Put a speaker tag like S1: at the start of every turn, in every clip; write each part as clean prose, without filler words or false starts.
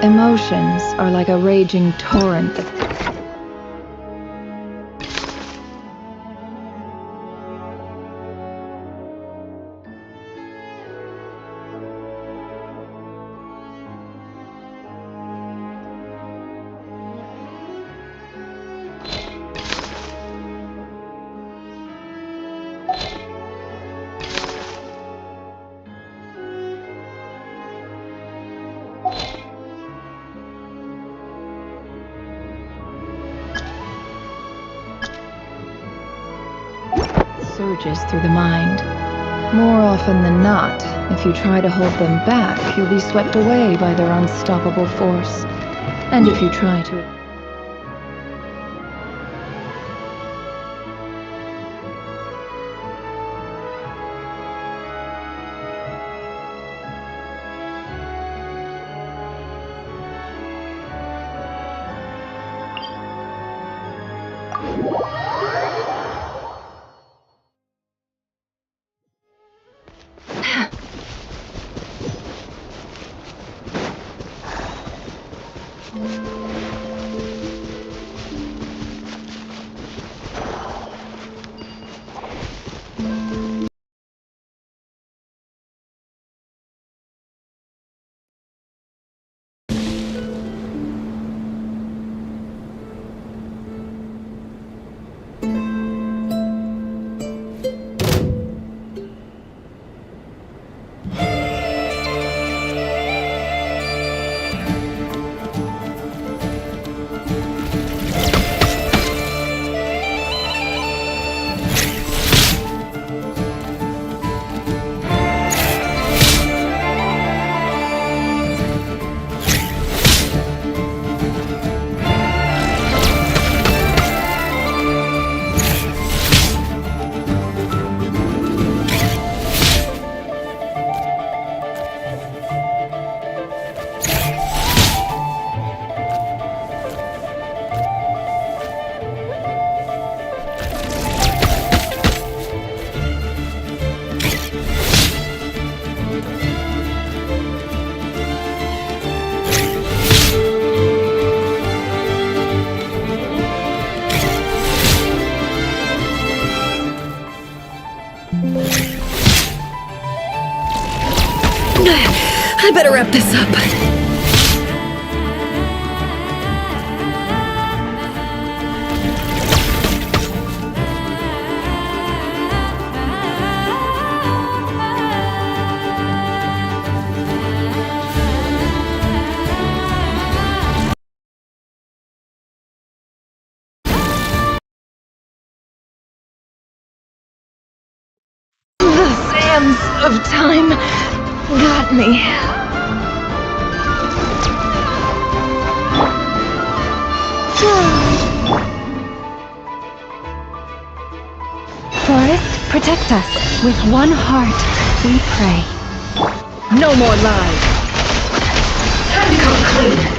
S1: Emotions are like a raging torrent that surges through the mind. More often than not, if you try to hold them back, you'll be swept away by their unstoppable force. And if you try to...
S2: I better wrap this up.
S1: The sands of time got me. Forest, protect us. With one heart, we pray.
S2: No more lies. Time to come clean.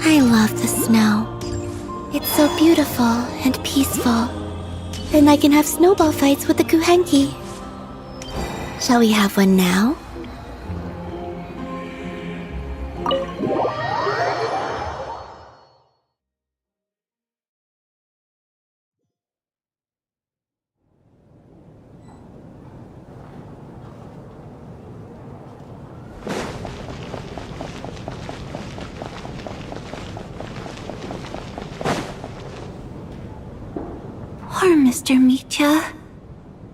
S3: I love the snow. It's so beautiful and peaceful. And I can have snowball fights with the Kuhenki. Shall we have one now? Poor Mr. Mitya.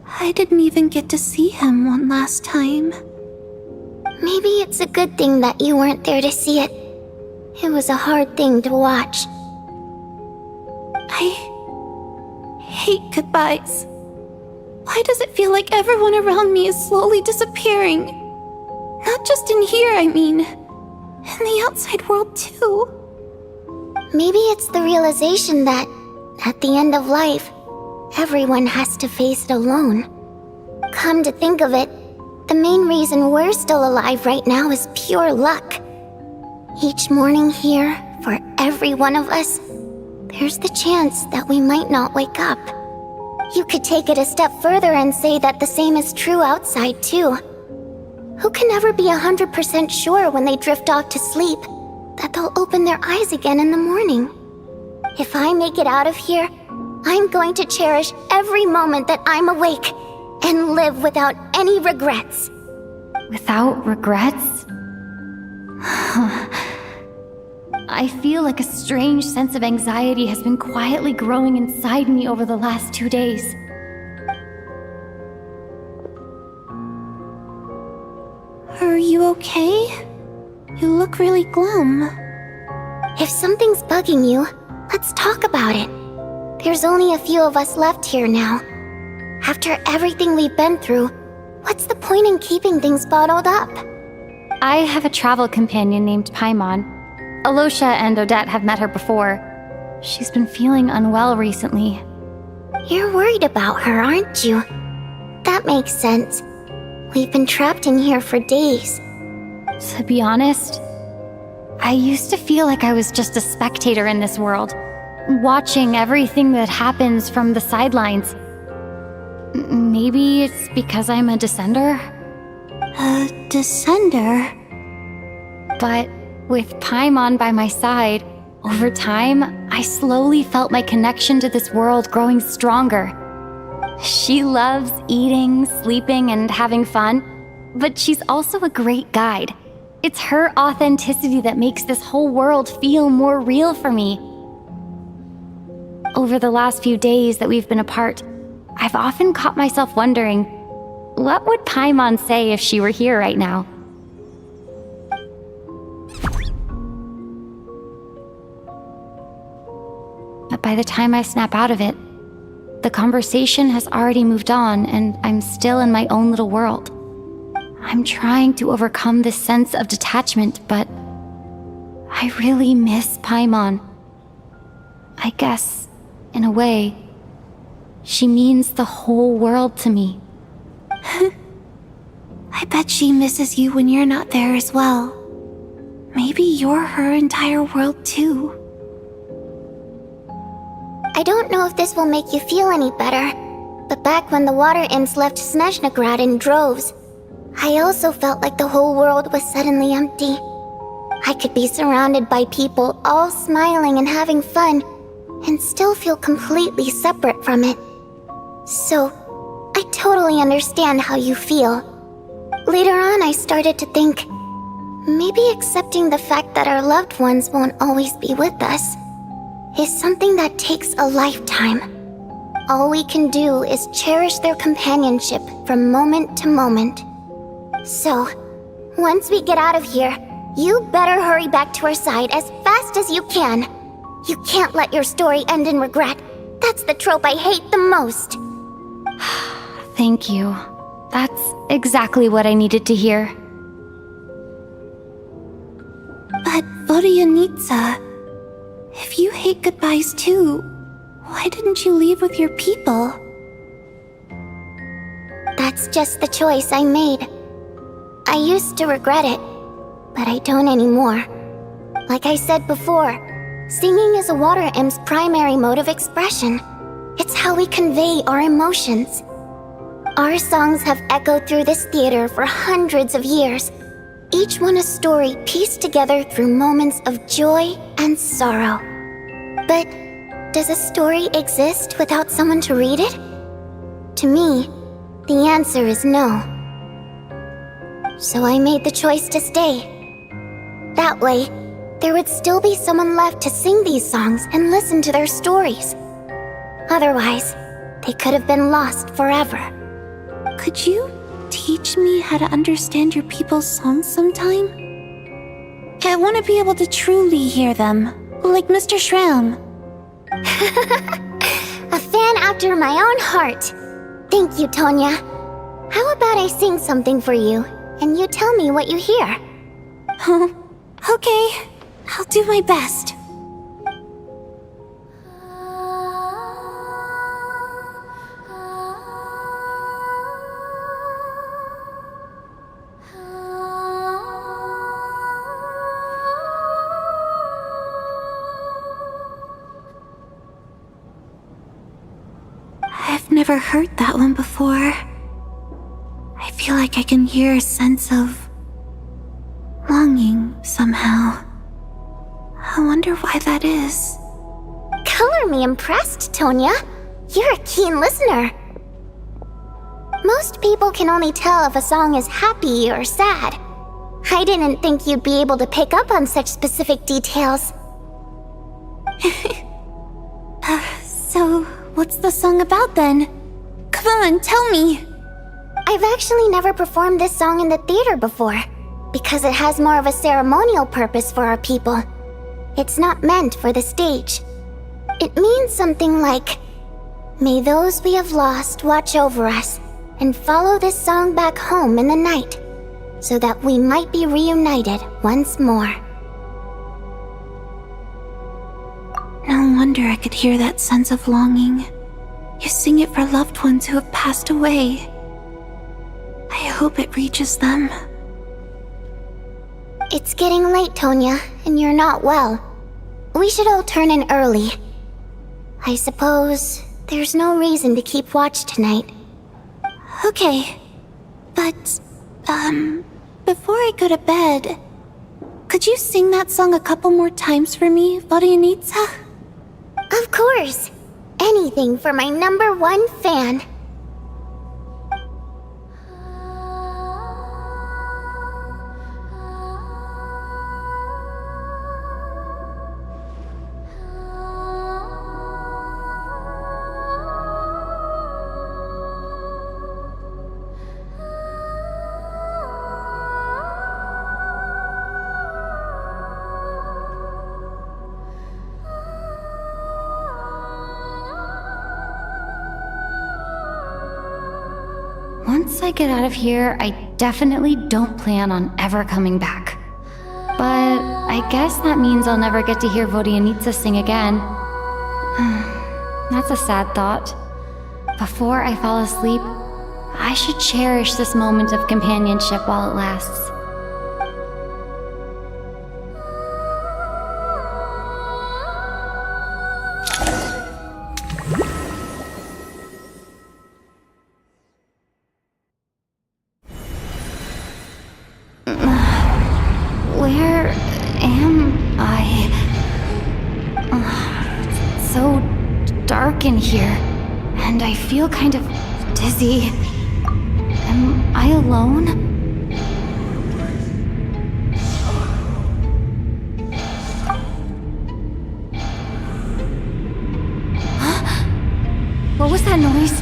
S3: I didn't even get to see him one last time.
S4: Maybe it's a good thing that you weren't there to see it. It was a hard thing to watch.
S3: I hate goodbyes. Why does it feel like everyone around me is slowly disappearing? Not just in here, I mean. In the outside world, too.
S4: Maybe it's the realization that, at the end of life, everyone has to face it alone. Come to think of it, the main reason we're still alive right now is pure luck. Each morning here, for every one of us, there's the chance that we might not wake up. You could take it a step further and say that the same is true outside too. Who can ever be 100% sure when they drift off to sleep that they'll open their eyes again in the morning? If I make it out of here, I'm going to cherish every moment that I'm awake and live without any regrets.
S3: Without regrets? I feel like a strange sense of anxiety has been quietly growing inside me over the last 2 days. Are you okay? You look really glum.
S4: If something's bugging you, let's talk about it. There's only a few of us left here now. After everything we've been through, what's the point in keeping things bottled up?
S5: I have a travel companion named Paimon. Alosha and Odette have met her before. She's been feeling unwell recently.
S4: You're worried about her, aren't you? That makes sense. We've been trapped in here for days.
S5: To be honest, I used to feel like I was just a spectator in this world, watching everything that happens from the sidelines. Maybe it's because I'm a descender?
S3: A descender?
S5: But with Paimon by my side, over time, I slowly felt my connection to this world growing stronger. She loves eating, sleeping, and having fun, but she's also a great guide. It's her authenticity that makes this whole world feel more real for me. Over the last few days that we've been apart, I've often caught myself wondering, what would Paimon say if she were here right now? But by the time I snap out of it, the conversation has already moved on and I'm still in my own little world. I'm trying to overcome this sense of detachment, but I really miss Paimon. I guess, in a way, she means the whole world to me.
S3: I bet she misses you when you're not there as well. Maybe you're her entire world too.
S4: I don't know if this will make you feel any better, but back when the water imps left Snezhnaya in droves, I also felt like the whole world was suddenly empty. I could be surrounded by people all smiling and having fun, and still feel completely separate from it. So, I totally understand how you feel. Later on, I started to think, maybe accepting the fact that our loved ones won't always be with us is something that takes a lifetime. All we can do is cherish their companionship from moment to moment. So, once we get out of here, you better hurry back to our side as fast as you can. You can't let your story end in regret. That's the trope I hate the most.
S5: Thank you. That's exactly what I needed to hear.
S3: But Vodyanitsa, if you hate goodbyes too, why didn't you leave with your people?
S4: That's just the choice I made. I used to regret it, but I don't anymore. Like I said before, singing is a water imp's primary mode of expression. It's how we convey our emotions. Our songs have echoed through this theater for hundreds of years, each one a story pieced together through moments of joy and sorrow. But does a story exist without someone to read it? To me, the answer is no. So I made the choice to stay. That way, there would still be someone left to sing these songs and listen to their stories. Otherwise, they could have been lost forever.
S3: Could you teach me how to understand your people's songs sometime? I want to be able to truly hear them, like Mr. Shram.
S4: A fan after my own heart. Thank you, Tonya. How about I sing something for you, and you tell me what you hear?
S3: Okay, I'll do my best. I've never heard that one before. I feel like I can hear a sense of longing somehow. I wonder why that is.
S4: Color me impressed, Tonya. You're a keen listener. Most people can only tell if a song is happy or sad. I didn't think you'd be able to pick up on such specific details.
S3: So, what's the song about then? Come on, tell me!
S4: I've actually never performed this song in the theater before, because it has more of a ceremonial purpose for our people. It's not meant for the stage. It means something like, "May those we have lost watch over us, and follow this song back home in the night, so that we might be reunited once more."
S3: No wonder I could hear that sense of longing. You sing it for loved ones who have passed away. I hope it reaches them.
S4: It's getting late, Tonya, and you're not well. We should all turn in early. I suppose there's no reason to keep watch tonight.
S3: Okay, but, before I go to bed, could you sing that song a couple more times for me, Vodyanitsa?
S4: Of course! Anything for my #1 fan.
S5: Once I get out of here, I definitely don't plan on ever coming back. But I guess that means I'll never get to hear Vodyanitsa sing again. That's a sad thought. Before I fall asleep, I should cherish this moment of companionship while it lasts. Where am I? It's so dark in here, and I feel kind of dizzy. Am I alone? that noise?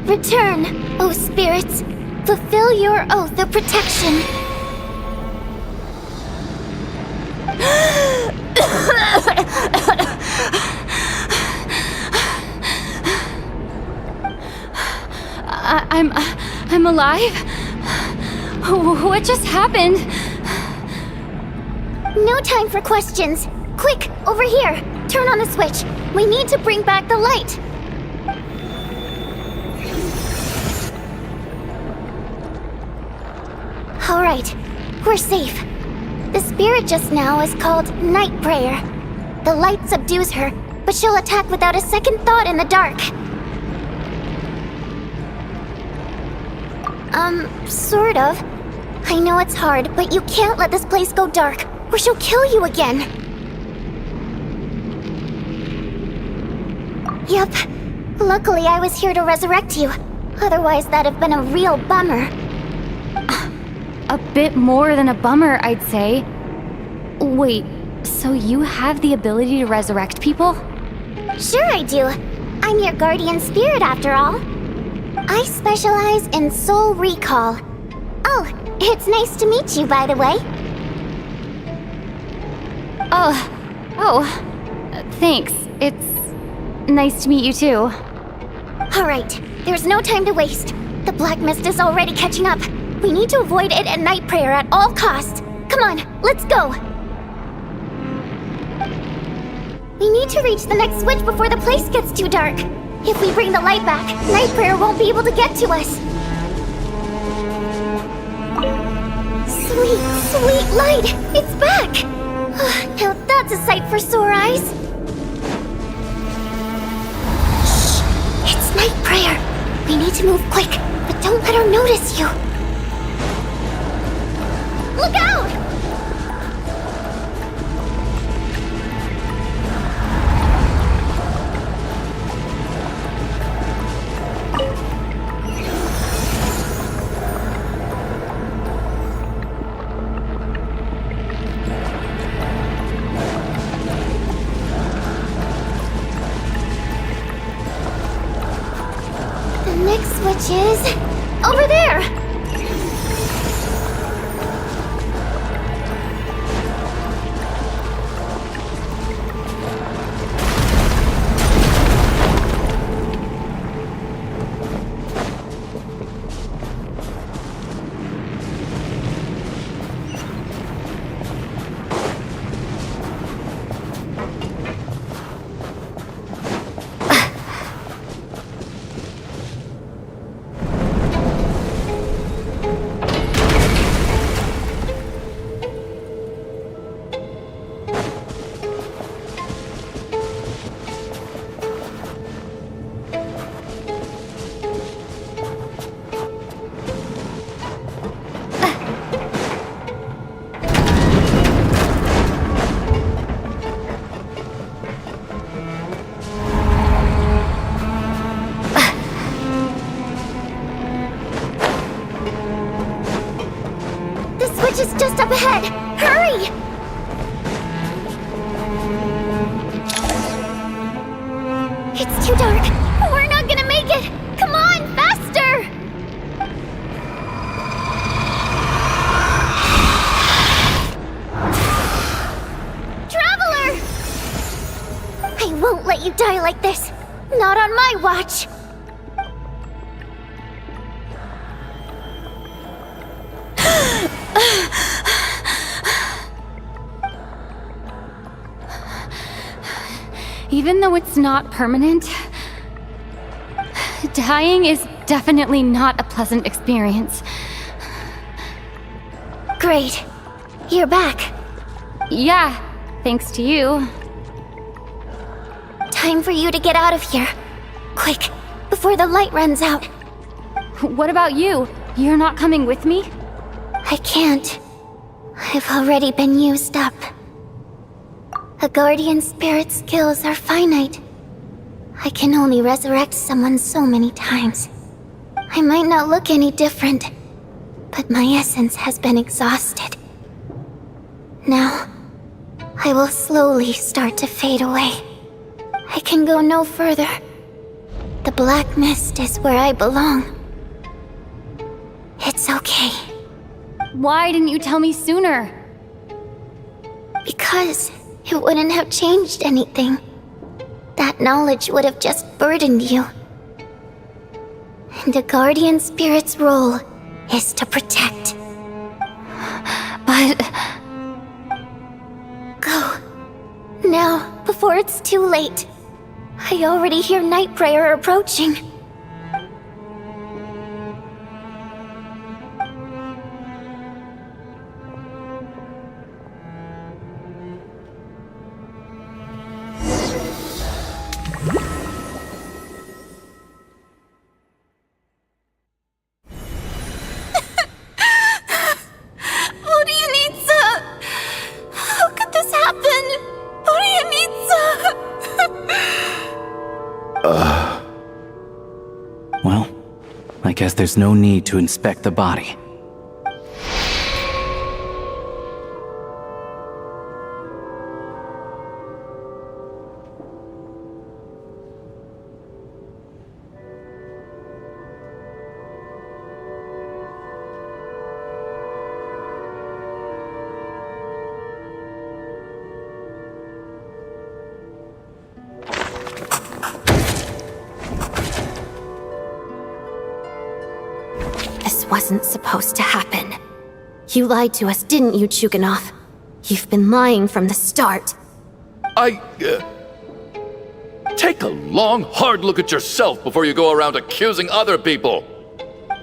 S4: Return, O spirits. Fulfill your oath of protection.
S5: I'm alive? What just happened?
S4: No time for questions. Quick, over here. Turn on the switch. We need to bring back the light. All right, we're safe. The spirit just now is called Night Prayer. The light subdues her, but she'll attack without a second thought in the dark. Sort of. I know it's hard, but you can't let this place go dark, or she'll kill you again. Yep. Luckily, I was here to resurrect you. Otherwise, that'd have been a real bummer.
S5: A bit more than a bummer, I'd say. Wait, so you have the ability to resurrect people?
S4: Sure I do. I'm your guardian spirit after all. I specialize in soul recall. Oh, it's nice to meet you, by the way.
S5: Thanks. It's nice to meet you too.
S4: Alright, there's no time to waste. The black mist is already catching up. We need to avoid it at Night Prayer at all costs. Come on, let's go. We need to reach the next switch before the place gets too dark. If we bring the light back, Night Prayer won't be able to get to us. Sweet, sweet light! It's back! Now that's a sight for sore eyes. Shh! It's Night Prayer. We need to move quick, but don't let her notice you. Look out! The next switch is over there! Switch is just up ahead! Hurry! It's too dark! We're not gonna make it! Come on, faster! Traveler! I won't let you die like this! Not on my watch!
S5: Even though it's not permanent, dying is definitely not a pleasant experience.
S4: Great. You're back.
S5: Yeah, thanks to you.
S4: Time for you to get out of here. Quick, before the light runs out.
S5: What about you? You're not coming with me?
S4: I can't. I've already been used up. A guardian spirit's skills are finite. I can only resurrect someone so many times. I might not look any different, but my essence has been exhausted. Now, I will slowly start to fade away. I can go no further. The black mist is where I belong. It's okay.
S5: Why didn't you tell me sooner?
S4: Because it wouldn't have changed anything. That knowledge would have just burdened you. And a guardian spirit's role is to protect.
S5: But...
S4: Go. Now, before it's too late. I already hear Night Prayer approaching.
S6: Well, I guess there's no need to inspect the body.
S3: This wasn't supposed to happen. You lied to us, didn't you, Chuganov? You've been lying from the start.
S7: Take a long, hard look at yourself before you go around accusing other people.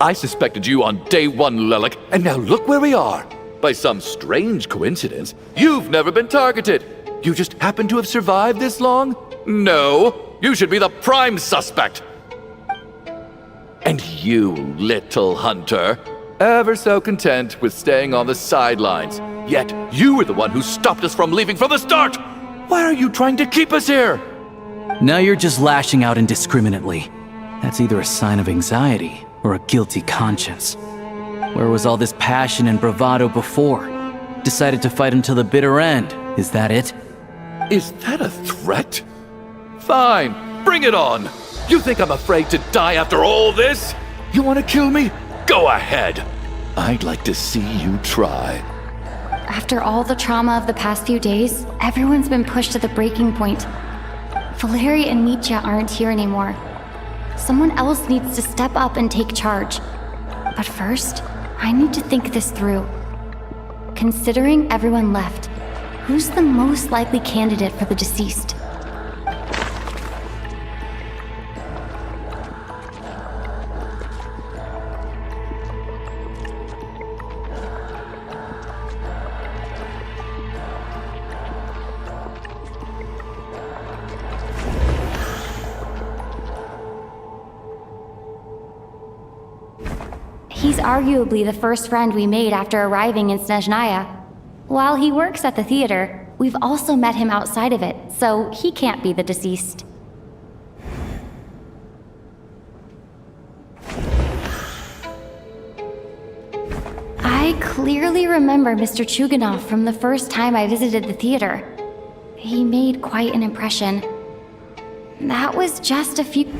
S7: I suspected you on day one, Lelik, and now look where we are. By some strange coincidence, you've never been targeted. You just happen to have survived this long? No, you should be the prime suspect. And you, little hunter, ever so content with staying on the sidelines. Yet you were the one who stopped us from leaving from the start! Why are you trying to keep us here?
S6: Now you're just lashing out indiscriminately. That's either a sign of anxiety or a guilty conscience. Where was all this passion and bravado before? Decided to fight until the bitter end. Is that it?
S7: Is that a threat? Fine, bring it on! You think I'm afraid to die after all this? You want to kill me? Go ahead. I'd like to see you try.
S5: After all the trauma of the past few days, everyone's been pushed to the breaking point. Valeri and Mitya aren't here anymore. Someone else needs to step up and take charge. But first, I need to think this through. Considering everyone left, who's the most likely candidate for the deceased? He's arguably the first friend we made after arriving in Snezhnaya. While he works at the theater, we've also met him outside of it, so he can't be the deceased. I clearly remember Mr. Chuganov from the first time I visited the theater. He made quite an impression. That was just a few...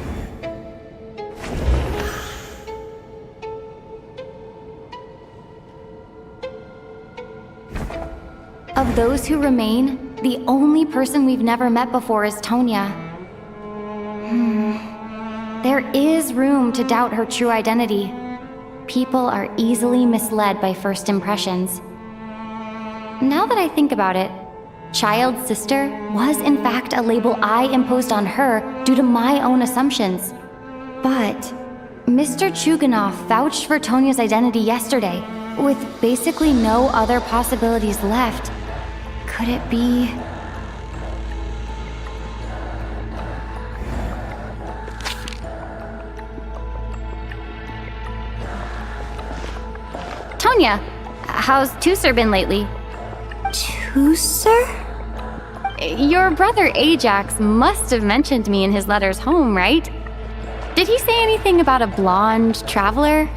S5: Of those who remain, the only person we've never met before is Tonya. There is room to doubt her true identity. People are easily misled by first impressions. Now that I think about it, Child's sister was in fact a label I imposed on her due to my own assumptions. But Mr. Chuganov vouched for Tonya's identity yesterday, with basically no other possibilities left. Could it be... Tonya, how's Tusser been lately?
S3: Tusser?
S5: your brother Ajax must have mentioned me in his letters home, right? Did he say anything about a blonde traveler?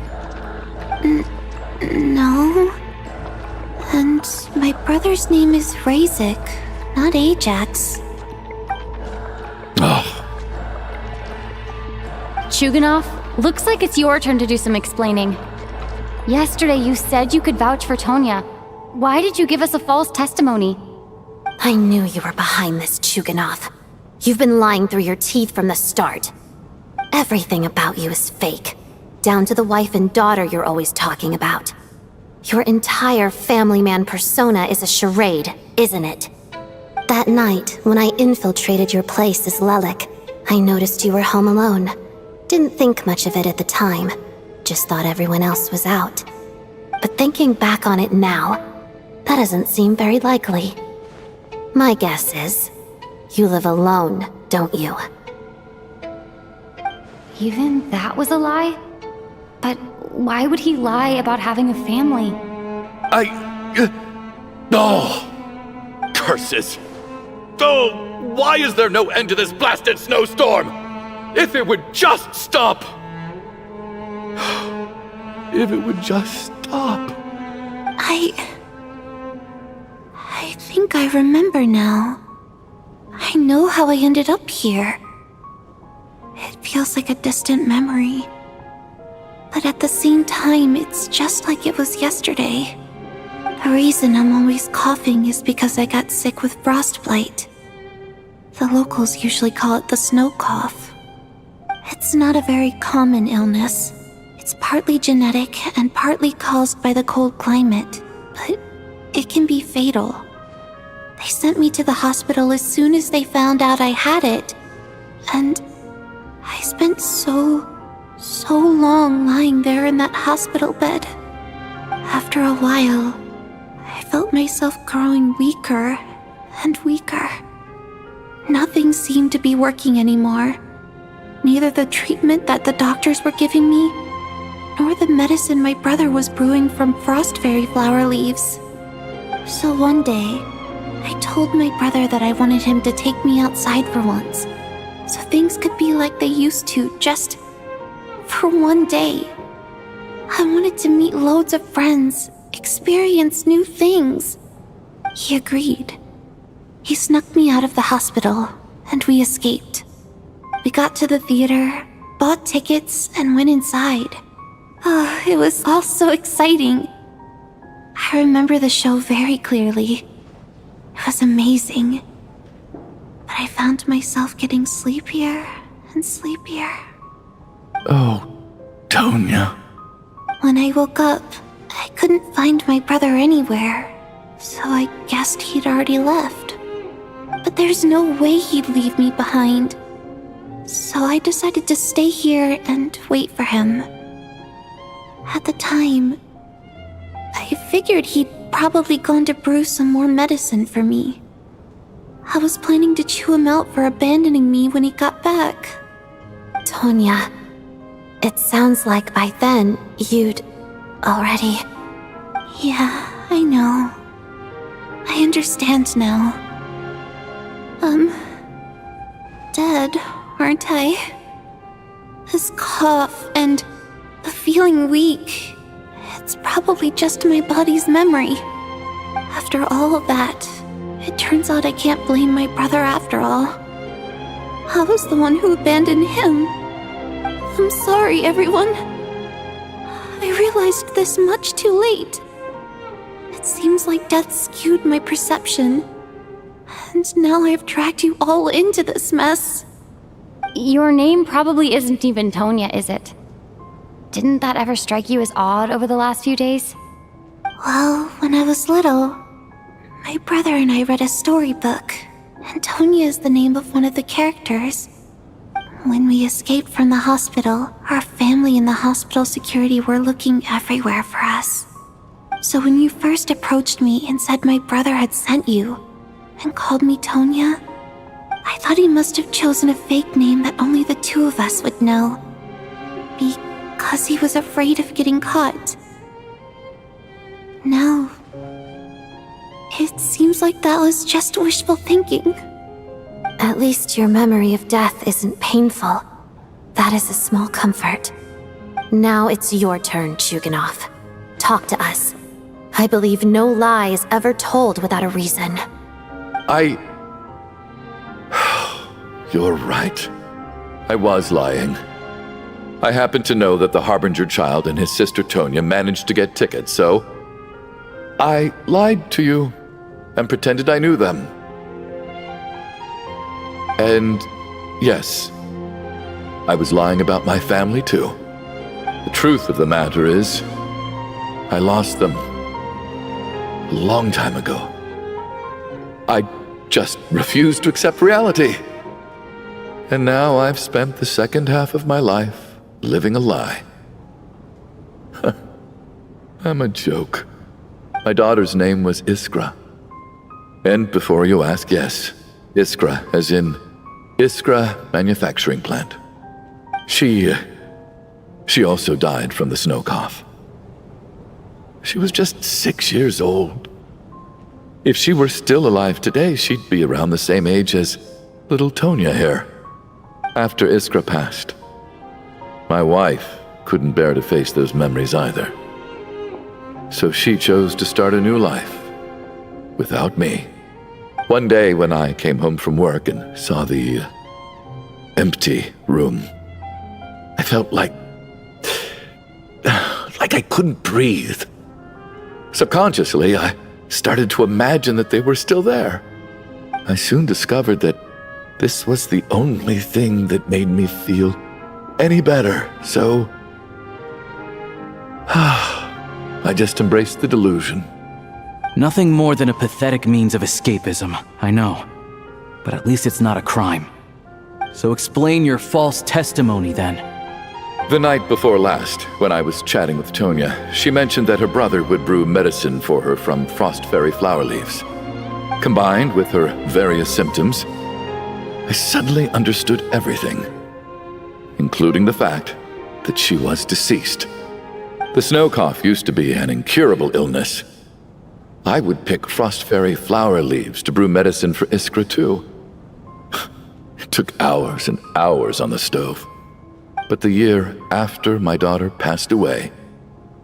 S3: No. And my brother's name is Razik, not Ajax.
S5: Chuganov, looks like it's your turn to do some explaining. Yesterday you said you could vouch for Tonya. Why did you give us a false testimony?
S8: I knew you were behind this, Chuganov. You've been lying through your teeth from the start. Everything about you is fake, down to the wife and daughter you're always talking about. Your entire family man persona is a charade, isn't it? That night, when I infiltrated your place as Lelik, I noticed you were home alone. Didn't think much of it at the time, just thought everyone else was out. But thinking back on it now, that doesn't seem very likely. My guess is, you live alone, don't you?
S5: Even that was a lie? But why would he lie about having a family?
S7: Curses! Oh, why is there no end to this blasted snowstorm? If it would just stop! If it would just stop.
S3: I think I remember now. I know how I ended up here. It feels like a distant memory. But at the same time, it's just like it was yesterday. The reason I'm always coughing is because I got sick with frostbite. The locals usually call it the snow cough. It's not a very common illness. It's partly genetic and partly caused by the cold climate, but it can be fatal. They sent me to the hospital as soon as they found out I had it, and I spent so long lying there in that hospital bed. After a while, I felt myself growing weaker and weaker. Nothing seemed to be working anymore. Neither the treatment that the doctors were giving me, nor the medicine my brother was brewing from frost fairy flower leaves. So one day, I told my brother that I wanted him to take me outside for once, so things could be like they used to, just for one day. I wanted to meet loads of friends, experience new things. He agreed. He snuck me out of the hospital, and we escaped. We got to the theater, bought tickets, and went inside. Oh, it was all so exciting. I remember the show very clearly. It was amazing. But I found myself getting sleepier and sleepier.
S7: Oh, Tonya.
S3: When I woke up, I couldn't find my brother anywhere, so I guessed he'd already left. But there's no way he'd leave me behind. So I decided to stay here and wait for him. At the time, I figured he'd probably gone to brew some more medicine for me. I was planning to chew him out for abandoning me when he got back.
S8: Tonya, it sounds like by then you'd already...
S3: Yeah, I know. I understand now. Dead, aren't I? This cough and the feeling weak, it's probably just my body's memory. After all of that, it turns out I can't blame my brother after all. I was the one who abandoned him. I'm sorry, everyone. I realized this much too late. It seems like death skewed my perception. And now I've dragged you all into this mess.
S5: Your name probably isn't even Tonya, is it? Didn't that ever strike you as odd over the last few days?
S3: Well, when I was little, my brother and I read a storybook, and Tonya is the name of one of the characters. When we escaped from the hospital, our family and the hospital security were looking everywhere for us. So when you first approached me and said my brother had sent you, and called me Tonya, I thought he must have chosen a fake name that only the two of us would know. Because he was afraid of getting caught. Now, It seems like that was just wishful thinking.
S8: At least your memory of death isn't painful. That is a small comfort. Now it's your turn, Chuganov. Talk to us. I believe no lie is ever told without a reason.
S7: You're right. I was lying. I happen to know that the Harbinger child and his sister Tonya managed to get tickets, so I lied to you and pretended I knew them. And yes, I was lying about my family too. The truth of the matter is, I lost them a long time ago. I just refused to accept reality. And now I've spent the second half of my life living a lie. I'm a joke. My daughter's name was Iskra. And before you ask, yes, Iskra, as in Iskra Manufacturing Plant. She also died from the snow cough. She was just 6 years old. If she were still alive today, she'd be around the same age as little Tonya here. After Iskra passed, my wife couldn't bear to face those memories either. So she chose to start a new life without me. One day when I came home from work and saw the empty room, I felt like I couldn't breathe. Subconsciously, I started to imagine that they were still there. I soon discovered that this was the only thing that made me feel any better, so I just embraced the delusion.
S6: Nothing more than a pathetic means of escapism, I know. But at least it's not a crime. So explain your false testimony then.
S7: The night before last, when I was chatting with Tonya, she mentioned that her brother would brew medicine for her from frost fairy flower leaves. Combined with her various symptoms, I suddenly understood everything, including the fact that she was deceased. The snow cough used to be an incurable illness. I would pick frost fairy flower leaves to brew medicine for Iskra too. It took hours and hours on the stove. But the year after my daughter passed away,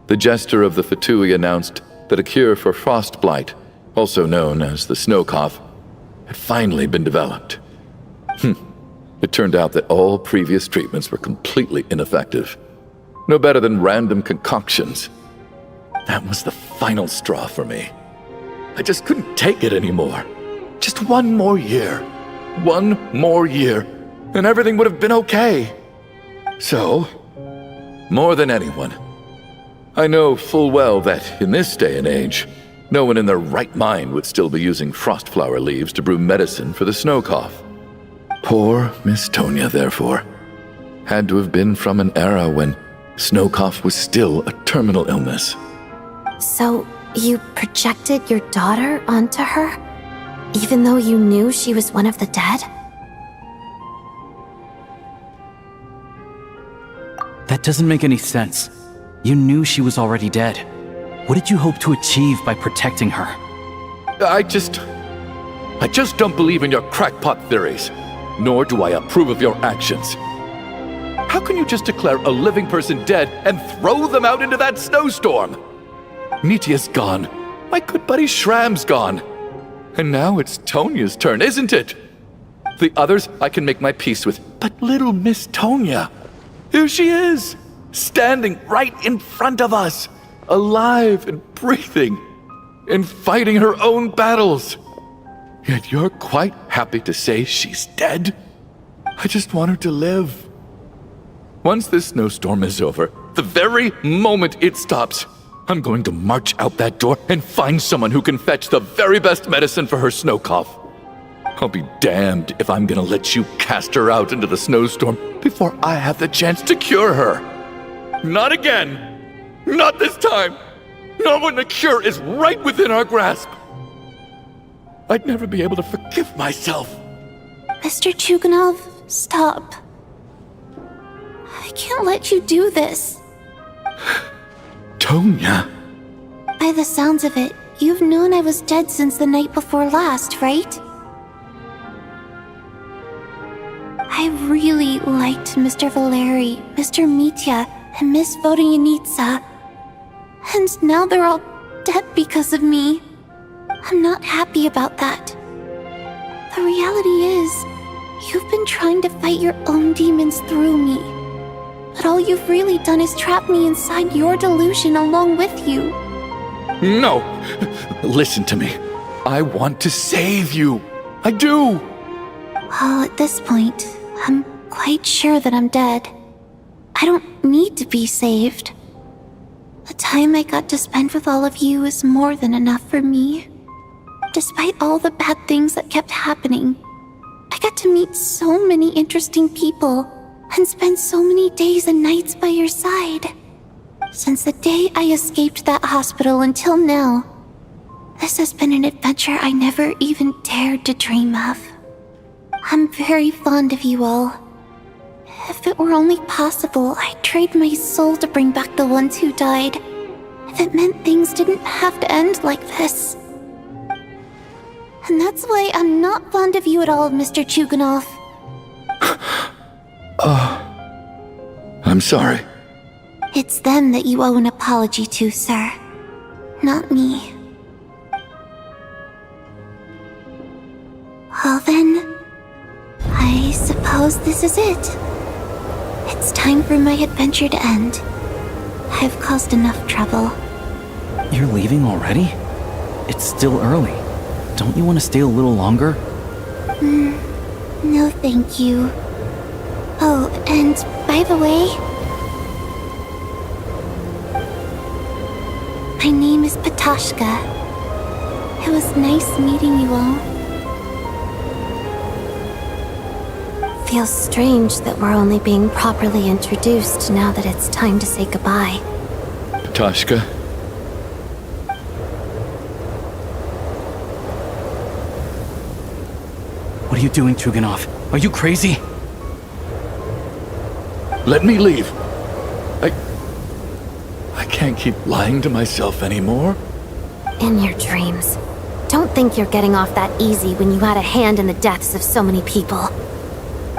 S7: the jester of the Fatui announced that a cure for frost blight, also known as the snow cough, had finally been developed. It turned out that all previous treatments were completely ineffective. No better than random concoctions. That was the final straw for me. I just couldn't take it anymore. Just one more year. One more year, and everything would have been okay. So, more than anyone, I know full well that in this day and age, no one in their right mind would still be using frost flower leaves to brew medicine for the snow cough. Poor Miss Tonya, therefore, had to have been from an era when snow cough was still a terminal illness.
S8: So, you projected your daughter onto her? Even though you knew she was one of the dead?
S6: That doesn't make any sense. You knew she was already dead. What did you hope to achieve by protecting her?
S7: I just don't believe in your crackpot theories, nor do I approve of your actions. How can you just declare a living person dead and throw them out into that snowstorm? Nitya's gone. My good buddy Shram's gone. And now it's Tonya's turn, isn't it? The others I can make my peace with, but little Miss Tonya, here she is, standing right in front of us, alive and breathing, and fighting her own battles. Yet you're quite happy to say she's dead? I just want her to live. Once this snowstorm is over, the very moment it stops, I'm going to march out that door and find someone who can fetch the very best medicine for her snow cough. I'll be damned if I'm gonna let you cast her out into the snowstorm before I have the chance to cure her. Not again! Not this time! Not when the cure is right within our grasp! I'd never be able to forgive myself.
S3: Mr. Chuganov, stop. I can't let you do this.
S7: Tonya.
S3: By the sounds of it, You've known I was dead since the night before last, right? I really liked Mr. Valeri, Mr. Mitya, and Miss Vodyanitsa. And now they're all dead because of me. I'm not happy about that. The reality is, you've been trying to fight your own demons through me. But all you've really done is trap me inside your delusion along with you.
S7: No! Listen to me. I want to save you. I do!
S3: Well, at this point, I'm quite sure that I'm dead. I don't need to be saved. The time I got to spend with all of you is more than enough for me. Despite all the bad things that kept happening, I got to meet so many interesting people and spend so many days and nights by your side. Since the day I escaped that hospital until now, this has been an adventure I never even dared to dream of. I'm very fond of you all. If it were only possible, I'd trade my soul to bring back the ones who died. If it meant things didn't have to end like this. And that's why I'm not fond of you at all, Mr. Chuganov.
S7: I'm sorry.
S3: It's them that you owe an apology to, sir. Not me. Well then, I suppose this is it. It's time for my adventure to end. I've caused enough trouble.
S6: You're leaving already? It's still early. Don't you want to stay a little longer?
S3: No thank you. Oh, and by the way, my name is Patashka. It was nice meeting you all.
S8: Feels strange that we're only being properly introduced now that it's time to say goodbye.
S7: Tashka.
S6: What are you doing, Chuganov? Are you crazy?
S7: Let me leave. I can't keep lying to myself anymore.
S8: In your dreams. Don't think you're getting off that easy when you had a hand in the deaths of so many people.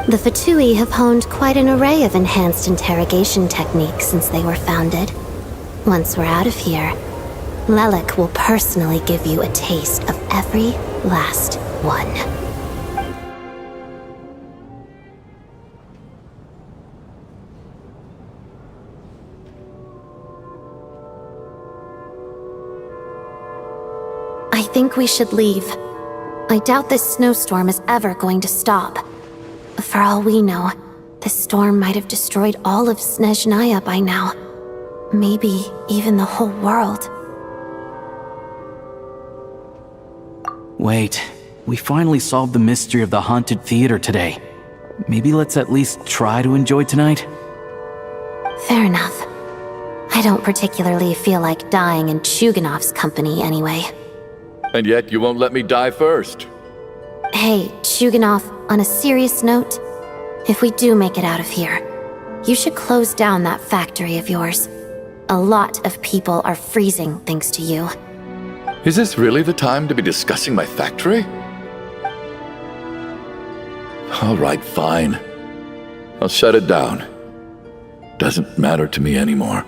S8: The Fatui have honed quite an array of enhanced interrogation techniques since they were founded. Once we're out of here, Lelik will personally give you a taste of every last one. I think we should leave. I doubt this snowstorm is ever going to stop. For all we know, the storm might have destroyed all of Snezhnaya by now. Maybe even the whole world.
S6: Wait, we finally solved the mystery of the haunted theater today. Maybe let's at least try to enjoy tonight?
S8: Fair enough. I don't particularly feel like dying in Chuganov's company anyway.
S7: And yet you won't let me die first.
S8: Hey, Chuganov, on a serious note, if we do make it out of here, you should close down that factory of yours. A lot of people are freezing thanks to you.
S7: Is this really the time to be discussing my factory? All right, fine. I'll shut it down. Doesn't matter to me anymore.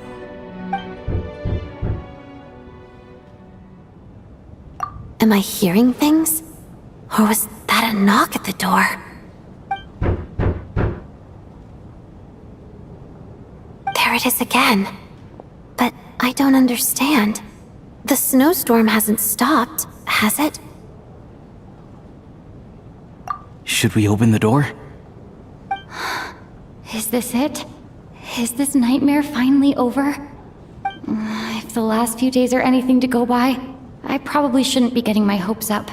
S8: Am I hearing things? Or was that a knock at the door? There it is again. But I don't understand. The snowstorm hasn't stopped, has it?
S6: Should we open the door?
S5: Is this it? Is this nightmare finally over? If the last few days are anything to go by, I probably shouldn't be getting my hopes up.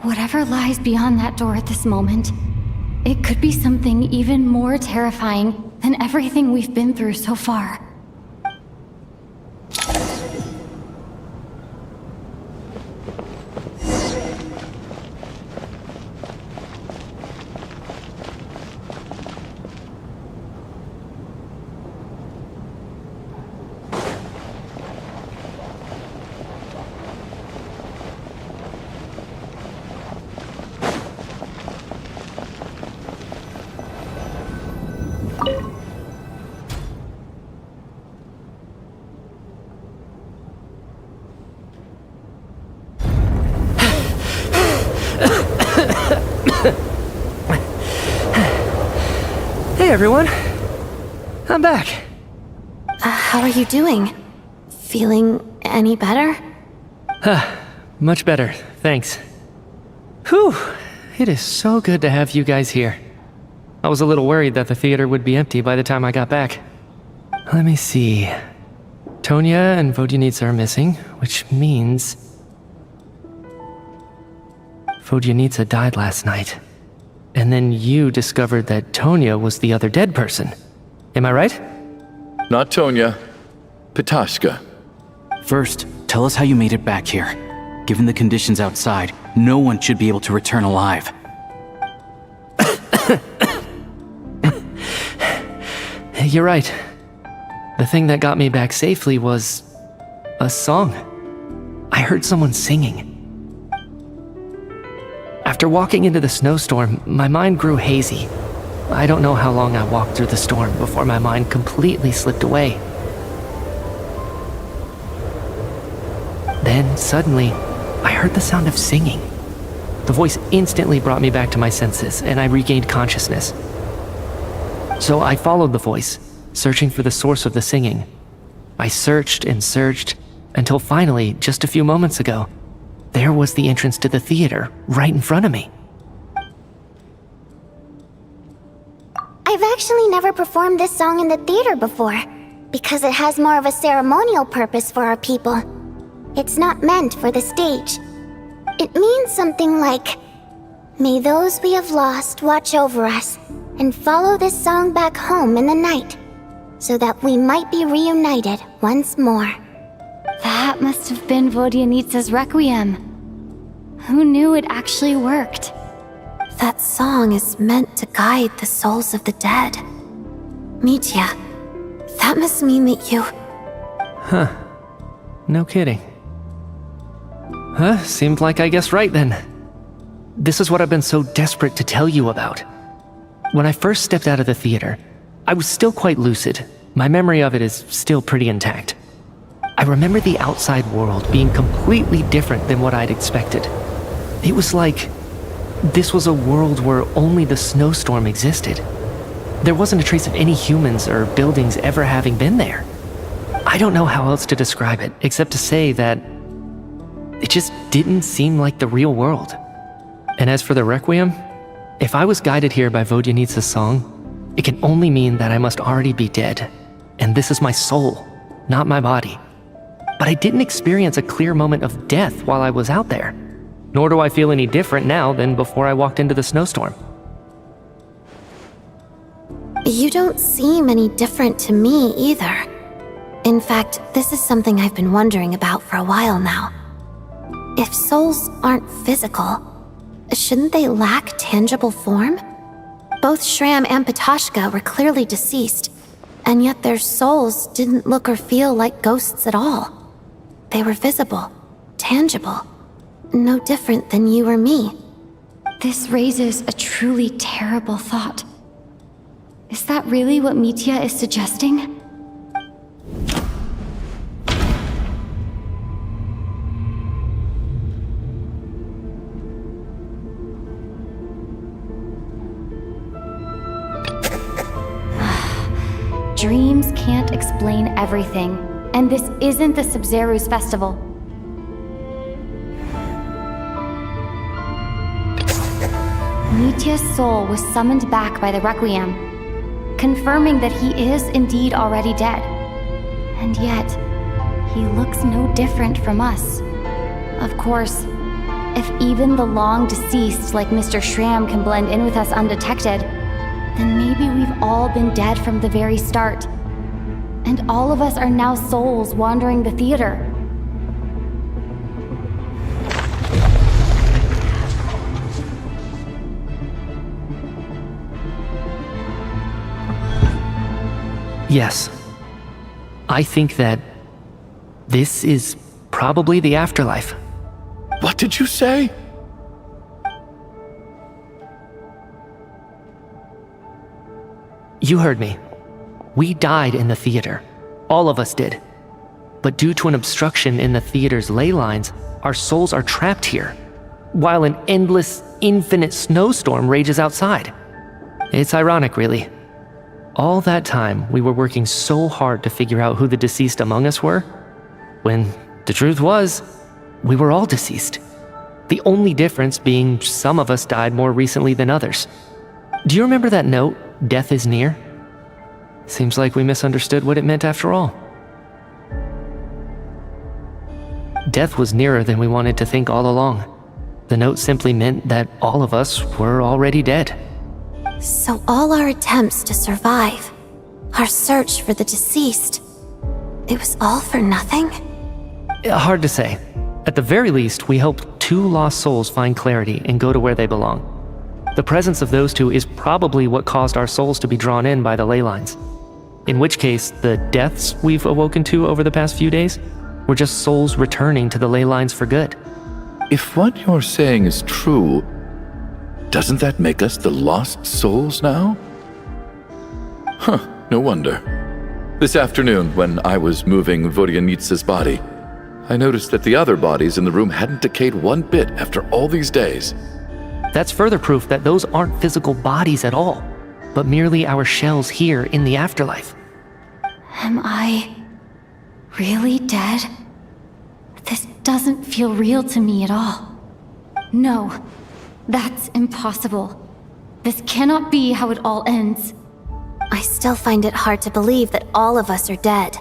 S5: Whatever lies beyond that door at this moment, it could be something even more terrifying than everything we've been through so far.
S9: Hey everyone, I'm back.
S8: How are you doing? Feeling any better?
S9: Much better, thanks. Whew, it is so good to have you guys here. I was a little worried that the theater would be empty by the time I got back. Let me see. Tonya and Vodyanitsa are missing, which means... Vodyanitsa died last night. And then you discovered that Tonya was the other dead person. Am I right?
S7: Not Tonya. Pitashka.
S6: First, tell us how you made it back here. Given the conditions outside, no one should be able to return alive.
S9: You're right. The thing that got me back safely was... a song. I heard someone singing. After walking into the snowstorm, my mind grew hazy. I don't know how long I walked through the storm before my mind completely slipped away. Then, suddenly, I heard the sound of singing. The voice instantly brought me back to my senses, and I regained consciousness. So I followed the voice, searching for the source of the singing. I searched and searched, until finally, just a few moments ago, there was the entrance to the theater, right in front of me.
S4: I've actually never performed this song in the theater before, because it has more of a ceremonial purpose for our people. It's not meant for the stage. It means something like, "May those we have lost watch over us, and follow this song back home in the night, so that we might be reunited once more."
S5: That must have been Vodyanitsa's Requiem. Who knew it actually worked?
S8: That song is meant to guide the souls of the dead. Mitya, that must mean that you...
S9: Huh. No kidding. Seemed like I guessed right then. This is what I've been so desperate to tell you about. When I first stepped out of the theater, I was still quite lucid. My memory of it is still pretty intact. I remember the outside world being completely different than what I'd expected. It was like this was a world where only the snowstorm existed. There wasn't a trace of any humans or buildings ever having been there. I don't know how else to describe it, except to say that it just didn't seem like the real world. And as for the Requiem, if I was guided here by Vodyanitsa's song, it can only mean that I must already be dead. And this is my soul, not my body. But I didn't experience a clear moment of death while I was out there. Nor do I feel any different now than before I walked into the snowstorm.
S8: You don't seem any different to me either. In fact, this is something I've been wondering about for a while now. If souls aren't physical, shouldn't they lack tangible form? Both Shram and Pitashka were clearly deceased, and yet their souls didn't look or feel like ghosts at all. They were visible, tangible, no different than you or me.
S5: This raises a truly terrible thought. Is that really what Mitya is suggesting? Dreams can't explain everything, and this isn't the Sub-Zero's festival. Mitya's soul was summoned back by the Requiem, confirming that he is indeed already dead. And yet, he looks no different from us. Of course, if even the long deceased like Mr. Shram can blend in with us undetected, then maybe we've all been dead from the very start. And all of us are now souls wandering the theater.
S9: Yes. I think that this is probably the afterlife.
S7: What did you say?
S9: You heard me. We died in the theater. All of us did. But due to an obstruction in the theater's ley lines, our souls are trapped here. while an endless, infinite snowstorm rages outside. It's ironic, really. All that time, we were working so hard to figure out who the deceased among us were, when the truth was, we were all deceased. The only difference being some of us died more recently than others. Do you remember that note, "Death is near"? Seems like we misunderstood what it meant after all. Death was nearer than we wanted to think all along. The note simply meant that all of us were already dead.
S8: So all our attempts to survive, our search for the deceased, it was all for nothing?
S9: Hard to say. At the very least, we hope 2 lost souls find clarity and go to where they belong. The presence of those 2 is probably what caused our souls to be drawn in by the ley lines. In which case, the deaths we've awoken to over the past few days were just souls returning to the ley lines for good.
S7: If what you're saying is true, doesn't that make us the lost souls now? Huh, no wonder. This afternoon, when I was moving Vodyanitsa's body, I noticed that the other bodies in the room hadn't decayed one bit after all these days.
S9: That's further proof that those aren't physical bodies at all, but merely our shells here in the afterlife.
S5: Am I really dead? This doesn't feel real to me at all. No, that's impossible. This cannot be how it all ends.
S8: I still find it hard to believe that all of us are dead.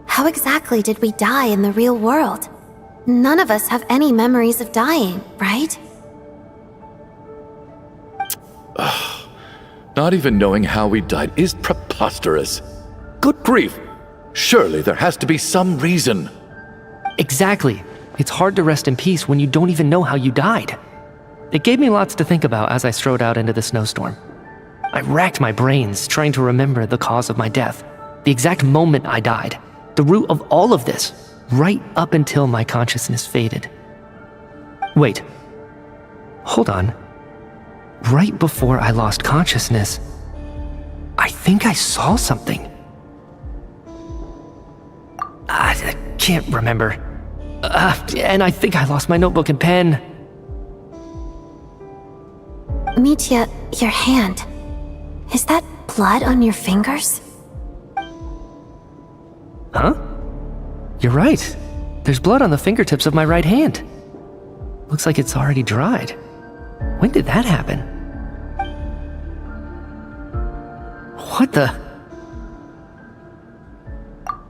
S8: How exactly did we die in the real world? None of us have any memories of dying, right?
S7: Not even knowing how we died is preposterous. Good grief! Surely there has to be some reason.
S9: Exactly. It's hard to rest in peace when you don't even know how you died. It gave me lots to think about as I strode out into the snowstorm. I racked my brains trying to remember the cause of my death, the exact moment I died, the root of all of this, right up until my consciousness faded. Wait. Hold on. Right before I lost consciousness, I think I saw something. I can't remember. And I think I lost my notebook and pen.
S8: Mitya, your hand. Is that blood on your fingers?
S9: Huh? You're right. There's blood on the fingertips of my right hand. Looks like it's already dried. When did that happen? What the?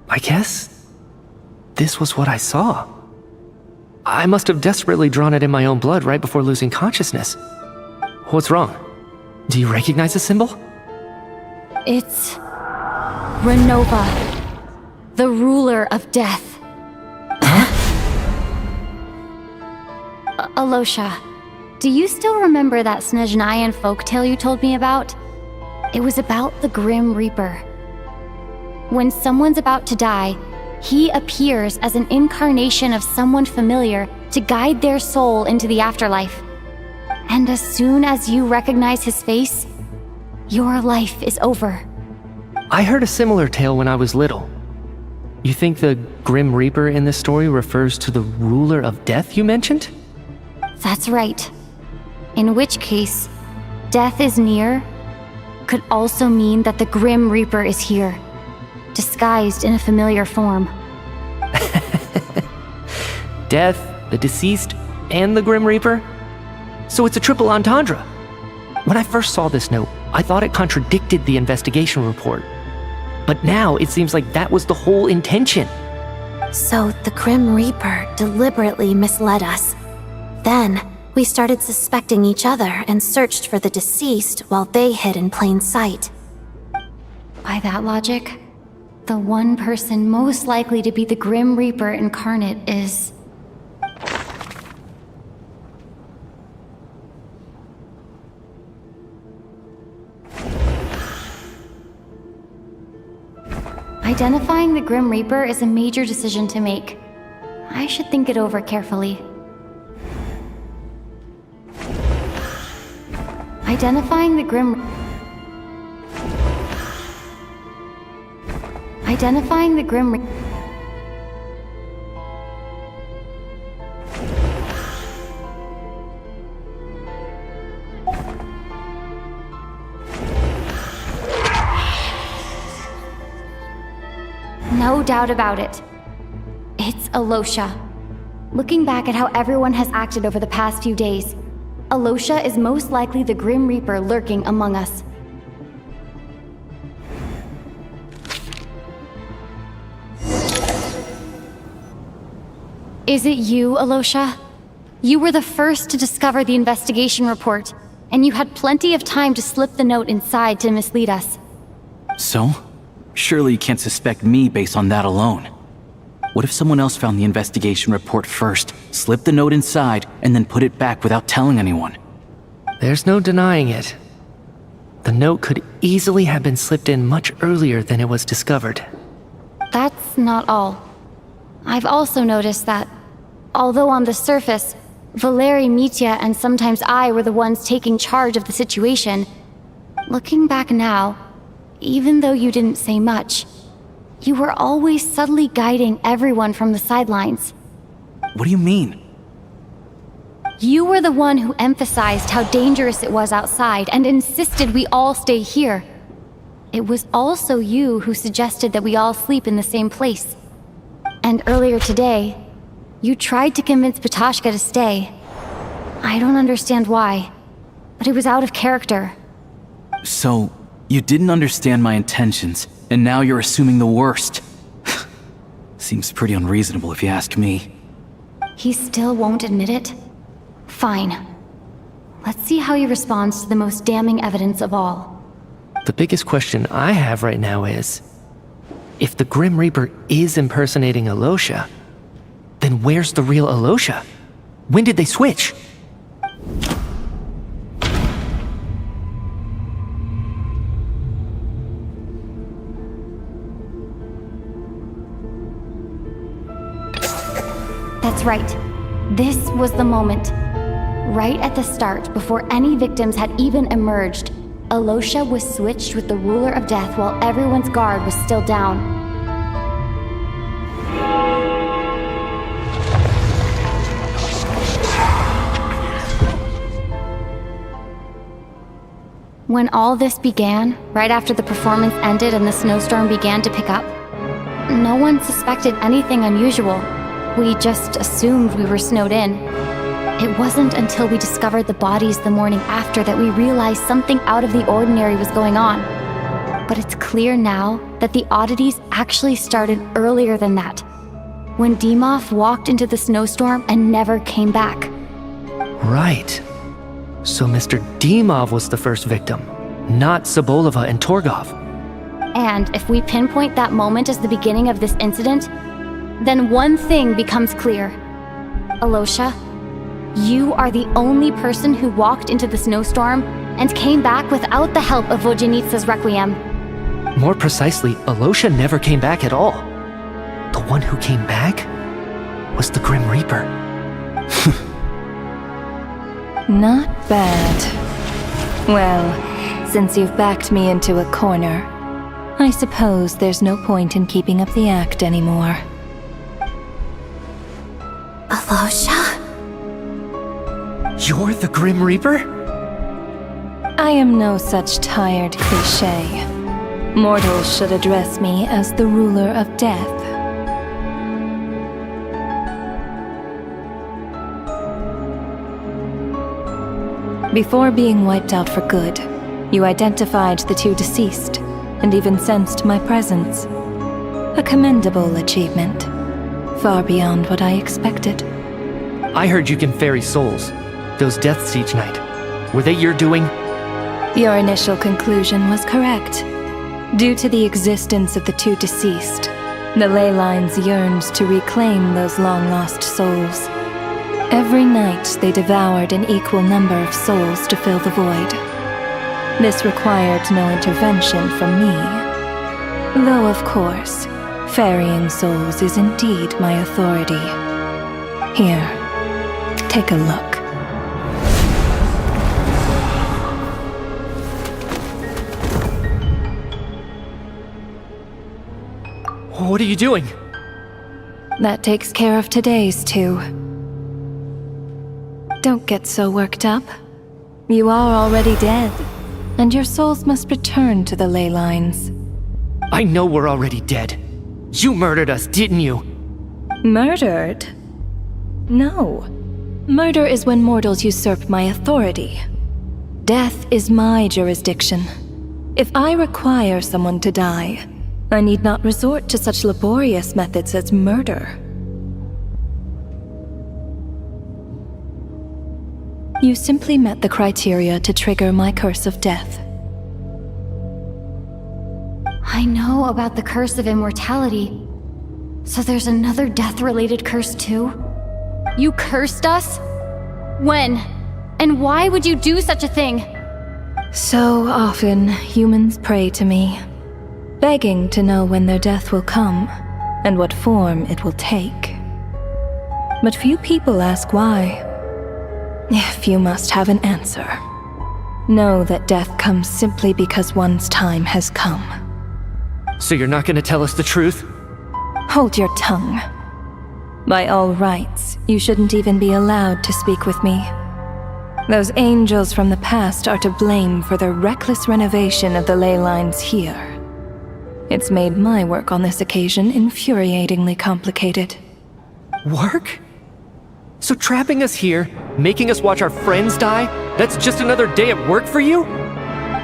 S9: I guess this was what I saw. I must have desperately drawn it in my own blood right before losing consciousness. What's wrong? Do you recognize the symbol?
S5: It's Renova, the ruler of death. Alosha, do you still remember that Snezhnayan folktale you told me about? It was about the Grim Reaper. When someone's about to die, he appears as an incarnation of someone familiar to guide their soul into the afterlife. And as soon as you recognize his face, your life is over.
S9: I heard a similar tale when I was little. You think the Grim Reaper in this story refers to the ruler of death you mentioned?
S5: That's right. In which case, death is near could also mean that the Grim Reaper is here, disguised in a familiar form.
S9: Death, the deceased, and the Grim Reaper? So it's a triple entendre. When I first saw this note, I thought it contradicted the investigation report. But now it seems like that was the whole intention.
S8: So the Grim Reaper deliberately misled us. Then, we started suspecting each other and searched for the deceased while they hid in plain sight.
S5: By that logic, the one person most likely to be the Grim Reaper incarnate is... Identifying the Grim Reaper is a major decision to make. I should think it over carefully. Identifying the Grim No doubt about it. It's Alosha. Looking back at how everyone has acted over the past few days, Alosha is most likely the Grim Reaper lurking among us. Is it you, Alosha? You were the first to discover the investigation report, and you had plenty of time to slip the note inside to mislead us.
S6: So? Surely you can't suspect me based on that alone. What if someone else found the investigation report first, slipped the note inside, and then put it back without telling anyone?
S9: There's no denying it. The note could easily have been slipped in much earlier than it was discovered.
S5: That's not all. I've also noticed that, although on the surface, Valeri, Mitya, and sometimes I were the ones taking charge of the situation, looking back now, even though you didn't say much, you were always subtly guiding everyone from the sidelines.
S6: What do you mean?
S5: You were the one who emphasized how dangerous it was outside and insisted we all stay here. It was also you who suggested that we all sleep in the same place. And earlier today, you tried to convince Patashka to stay. I don't understand why, but it was out of character.
S6: So, you didn't understand my intentions, and now you're assuming the worst. Seems pretty unreasonable if you ask me.
S5: He still won't admit it? Fine. Let's see how he responds to the most damning evidence of all.
S9: The biggest question I have right now is, if the Grim Reaper is impersonating Alosha, then where's the real Alosha? When did they switch?
S5: That's right. This was the moment. Right at the start, before any victims had even emerged, Alosha was switched with the Ruler of Death while everyone's guard was still down. When all this began, right after the performance ended and the snowstorm began to pick up, no one suspected anything unusual. We just assumed we were snowed in. It wasn't until we discovered the bodies the morning after that we realized something out of the ordinary was going on. But it's clear now that the oddities actually started earlier than that, when Dimov walked into the snowstorm and never came back.
S9: Right. So Mr. Dimov was the first victim, not Sobolova and Torgov.
S5: And if we pinpoint that moment as the beginning of this incident, then one thing becomes clear. Alosha, you are the only person who walked into the snowstorm and came back without the help of Vojanitsa's Requiem.
S9: More precisely, Alosha never came back at all. The one who came back was the Grim Reaper.
S1: Not bad. Well, since you've backed me into a corner, I suppose there's no point in keeping up the act anymore.
S8: Alosha?
S9: You're the Grim Reaper?
S1: I am no such tired cliché. Mortals should address me as the Ruler of Death. Before being wiped out for good, you identified the two deceased, and even sensed my presence. A commendable achievement, far beyond what I expected.
S9: I heard you can ferry souls. Those deaths each night. Were they your doing?
S1: Your initial conclusion was correct. Due to the existence of the two deceased, the ley lines yearned to reclaim those long-lost souls. Every night they devoured an equal number of souls to fill the void. This required no intervention from me. Though, of course, ferrying souls is indeed my authority. Here, take a look.
S9: What are you doing?
S1: That takes care of today's two. Don't get so worked up. You are already dead, and your souls must return to the ley lines.
S9: I know we're already dead. You murdered us, didn't you?
S1: Murdered? No. Murder is when mortals usurp my authority. Death is my jurisdiction. If I require someone to die, I need not resort to such laborious methods as murder. You simply met the criteria to trigger my curse of death.
S5: I know about the curse of immortality. So there's another death-related curse too? You cursed us? When? And why would you do such a thing?
S1: So often, humans pray to me, begging to know when their death will come and what form it will take. But few people ask why. If you must have an answer, know that death comes simply because one's time has come.
S9: So you're not gonna tell us the truth?
S1: Hold your tongue. By all rights, you shouldn't even be allowed to speak with me. Those angels from the past are to blame for the reckless renovation of the ley lines here. It's made my work on this occasion infuriatingly complicated.
S9: Work? So trapping us here, making us watch our friends die, that's just another day at work for you?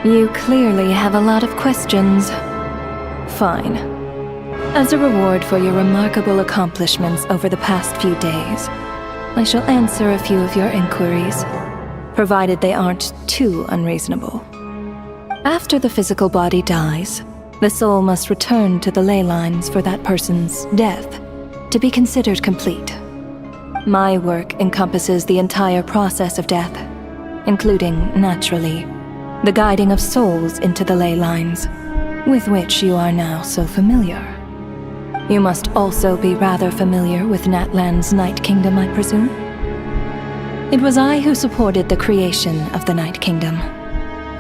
S1: You clearly have a lot of questions. Fine. As a reward for your remarkable accomplishments over the past few days, I shall answer a few of your inquiries, provided they aren't too unreasonable. After the physical body dies, the soul must return to the ley lines for that person's death to be considered complete. My work encompasses the entire process of death, including, naturally, the guiding of souls into the ley lines, with which you are now so familiar. You must also be rather familiar with Natlan's Night Kingdom, I presume? It was I who supported the creation of the Night Kingdom.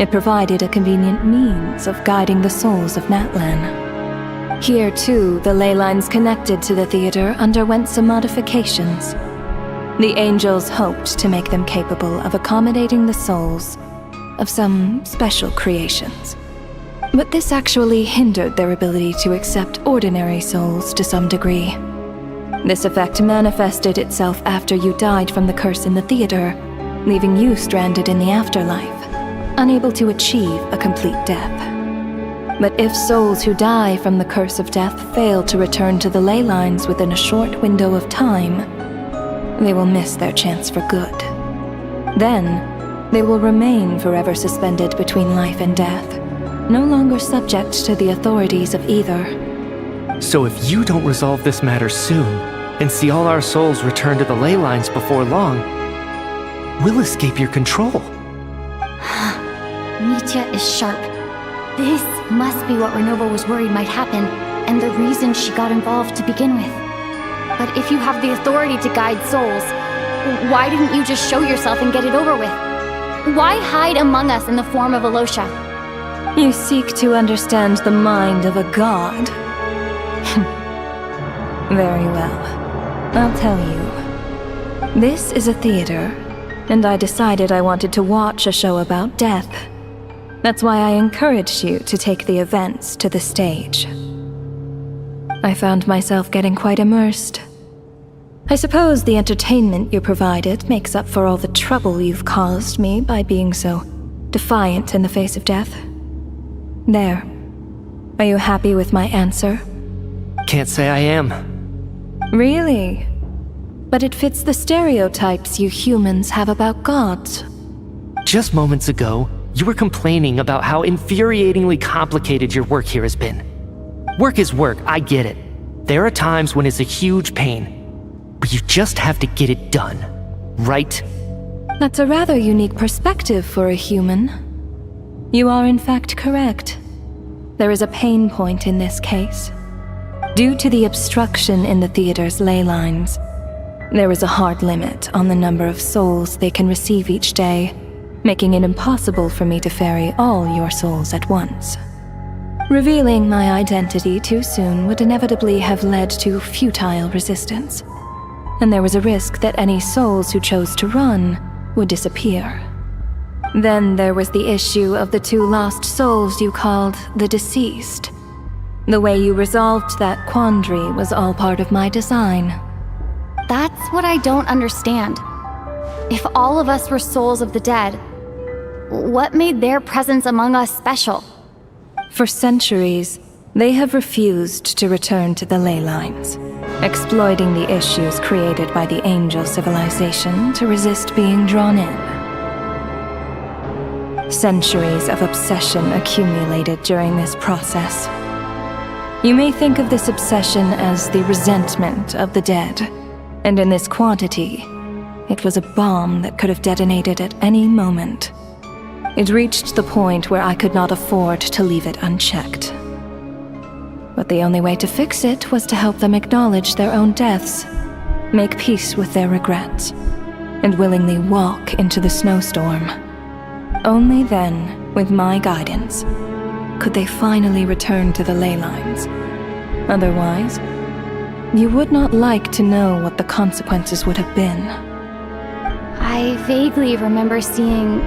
S1: It provided a convenient means of guiding the souls of Natlan. Here, too, the ley lines connected to the theater underwent some modifications. The angels hoped to make them capable of accommodating the souls of some special creations. But this actually hindered their ability to accept ordinary souls to some degree. This effect manifested itself after you died from the curse in the theater, leaving you stranded in the afterlife, unable to achieve a complete death. But if souls who die from the curse of death fail to return to the ley lines within a short window of time, they will miss their chance for good. Then, they will remain forever suspended between life and death, no longer subject to the authorities of either.
S9: So if you don't resolve this matter soon, and see all our souls return to the ley lines before long, we'll escape your control.
S5: Mitya is sharp. This must be what Renova was worried might happen, and the reason she got involved to begin with. But if you have the authority to guide souls, why didn't you just show yourself and get it over with? Why hide among us in the form of Alosha?
S1: You seek to understand the mind of a god. Very well. I'll tell you. This is a theater, and I decided I wanted to watch a show about death. That's why I encouraged you to take the events to the stage. I found myself getting quite immersed. I suppose the entertainment you provided makes up for all the trouble you've caused me by being so defiant in the face of death. There. Are you happy with my answer?
S9: Can't say I am.
S1: Really? But it fits the stereotypes you humans have about gods.
S9: Just moments ago, you were complaining about how infuriatingly complicated your work here has been. Work is work, I get it. There are times when it's a huge pain, but you just have to get it done, right?
S1: That's a rather unique perspective for a human. You are in fact correct. There is a pain point in this case. Due to the obstruction in the theater's ley lines, there is a hard limit on the number of souls they can receive each day, making it impossible for me to ferry all your souls at once. Revealing my identity too soon would inevitably have led to futile resistance, and there was a risk that any souls who chose to run would disappear. Then there was the issue of the two lost souls you called the deceased. The way you resolved that quandary was all part of my design.
S5: That's what I don't understand. If all of us were souls of the dead, what made their presence among us special?
S1: For centuries, they have refused to return to the ley lines, exploiting the issues created by the angel civilization to resist being drawn in. Centuries of obsession accumulated during this process. You may think of this obsession as the resentment of the dead, and in this quantity, it was a bomb that could have detonated at any moment. It reached the point where I could not afford to leave it unchecked. But the only way to fix it was to help them acknowledge their own deaths, make peace with their regrets, and willingly walk into the snowstorm. Only then, with my guidance, could they finally return to the ley lines. Otherwise, you would not like to know what the consequences would have been.
S5: I vaguely remember seeing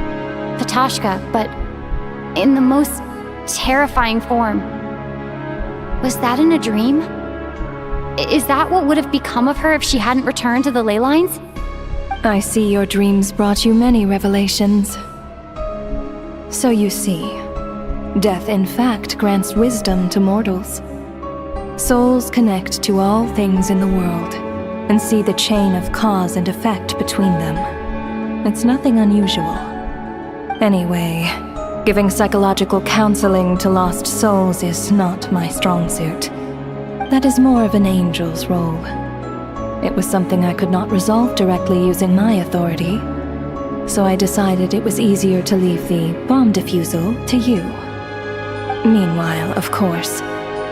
S5: Petashka, but in the most terrifying form. Was that in a dream? Is that what would have become of her if she hadn't returned to the ley lines?
S1: I see your dreams brought you many revelations. So you see, death in fact grants wisdom to mortals. Souls connect to all things in the world and see the chain of cause and effect between them. It's nothing unusual. Anyway, giving psychological counseling to lost souls is not my strong suit. That is more of an angel's role. It was something I could not resolve directly using my authority, so I decided it was easier to leave the bomb defusal to you. Meanwhile, of course,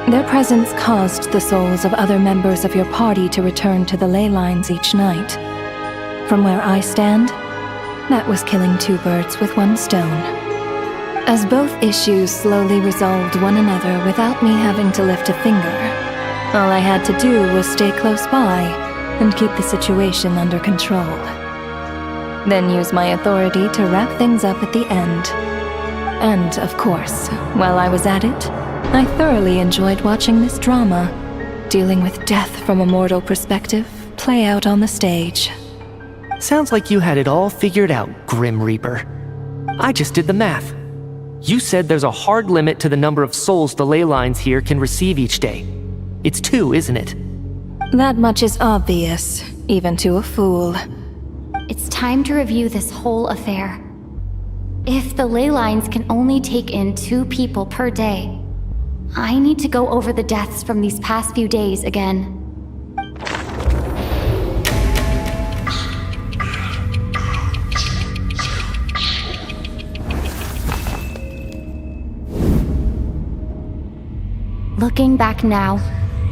S1: their presence caused the souls of other members of your party to return to the ley lines each night. From where I stand, that was killing two birds with one stone. As both issues slowly resolved one another without me having to lift a finger, all I had to do was stay close by and keep the situation under control. Then use my authority to wrap things up at the end. And, of course, while I was at it, I thoroughly enjoyed watching this drama, dealing with death from a mortal perspective, play out on the stage.
S9: Sounds like you had it all figured out, Grim Reaper. I just did the math. You said there's a hard limit to the number of souls the ley lines here can receive each day. It's 2, isn't it?
S1: That much is obvious, even to a fool.
S5: It's time to review this whole affair. If the ley lines can only take in 2 people per day, I need to go over the deaths from these past few days again. Looking back now,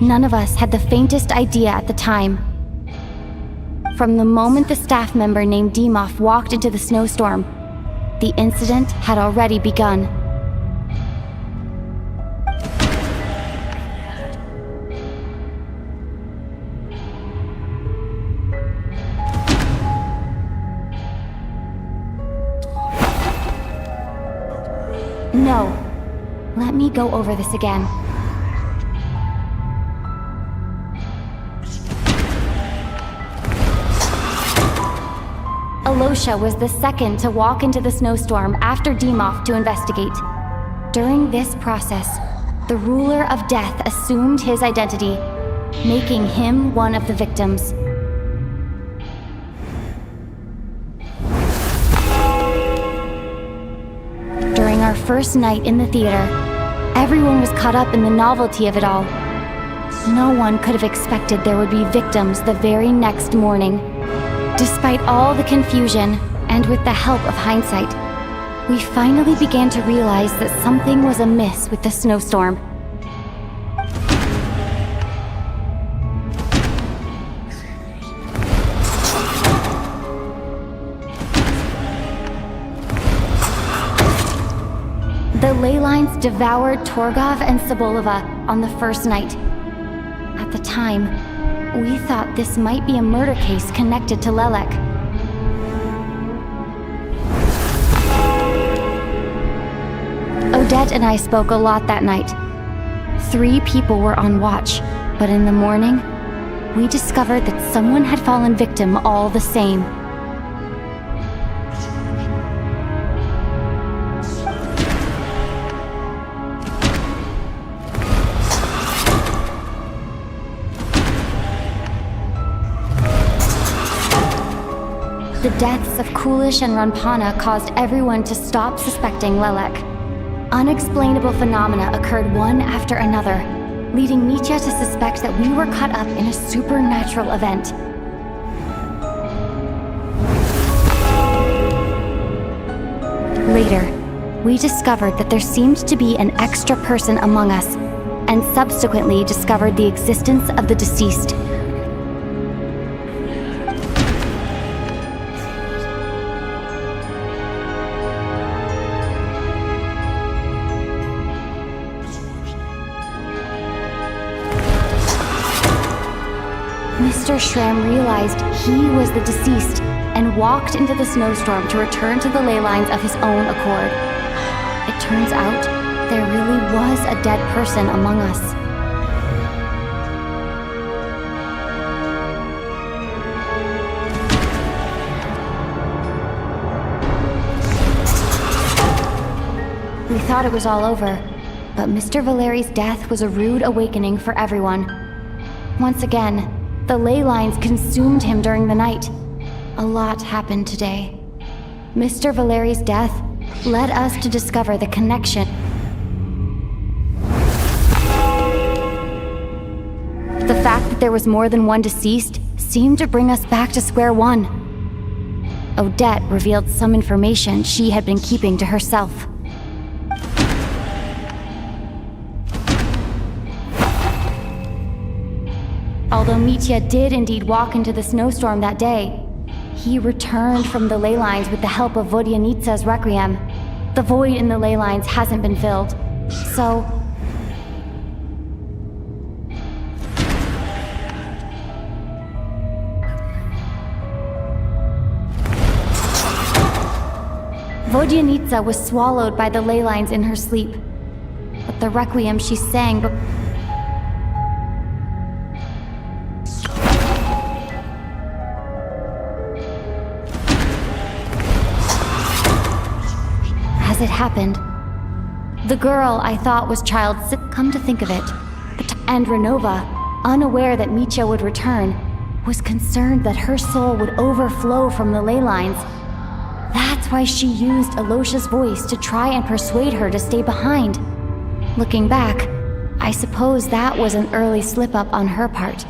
S5: none of us had the faintest idea at the time. From the moment the staff member named Dimov walked into the snowstorm, the incident had already begun. No. Let me go over this again. Alosha was the second to walk into the snowstorm after Dimov to investigate. During this process, the ruler of death assumed his identity, making him one of the victims. During our first night in the theater, everyone was caught up in the novelty of it all. No one could have expected there would be victims the very next morning. Despite all the confusion, and with the help of hindsight, we finally began to realize that something was amiss with the snowstorm. The ley lines devoured Torgov and Sobolova on the first night. At the time, we thought this might be a murder case connected to Lelek. Odette and I spoke a lot that night. 3 people were on watch, but in the morning, we discovered that someone had fallen victim all the same. The deaths of Kulish and Ranpana caused everyone to stop suspecting Lelek. Unexplainable phenomena occurred one after another, leading Mitya to suspect that we were caught up in a supernatural event. Later, we discovered that there seemed to be an extra person among us, and subsequently discovered the existence of the deceased. Mr. Shram realized he was the deceased and walked into the snowstorm to return to the ley lines of his own accord. It turns out there really was a dead person among us. We thought it was all over, but Mr. Valeri's death was a rude awakening for everyone. Once again, the ley lines consumed him during the night. A lot happened today. Mr. Valeri's death led us to discover the connection. The fact that there was more than one deceased seemed to bring us back to square one. Odette revealed some information she had been keeping to herself. Although Mitya did indeed walk into the snowstorm that day, he returned from the ley lines with the help of Vodyanitsa's requiem. The void in the ley lines hasn't been filled, so... Vodyanitsa was swallowed by the ley lines in her sleep, but the requiem she sang As it happened, the girl I thought was child sick, come to think of it, and Renova, unaware that Mitya would return, was concerned that her soul would overflow from the ley lines. That's why she used Alosha's voice to try and persuade her to stay behind. Looking back, I suppose that was an early slip-up on her part.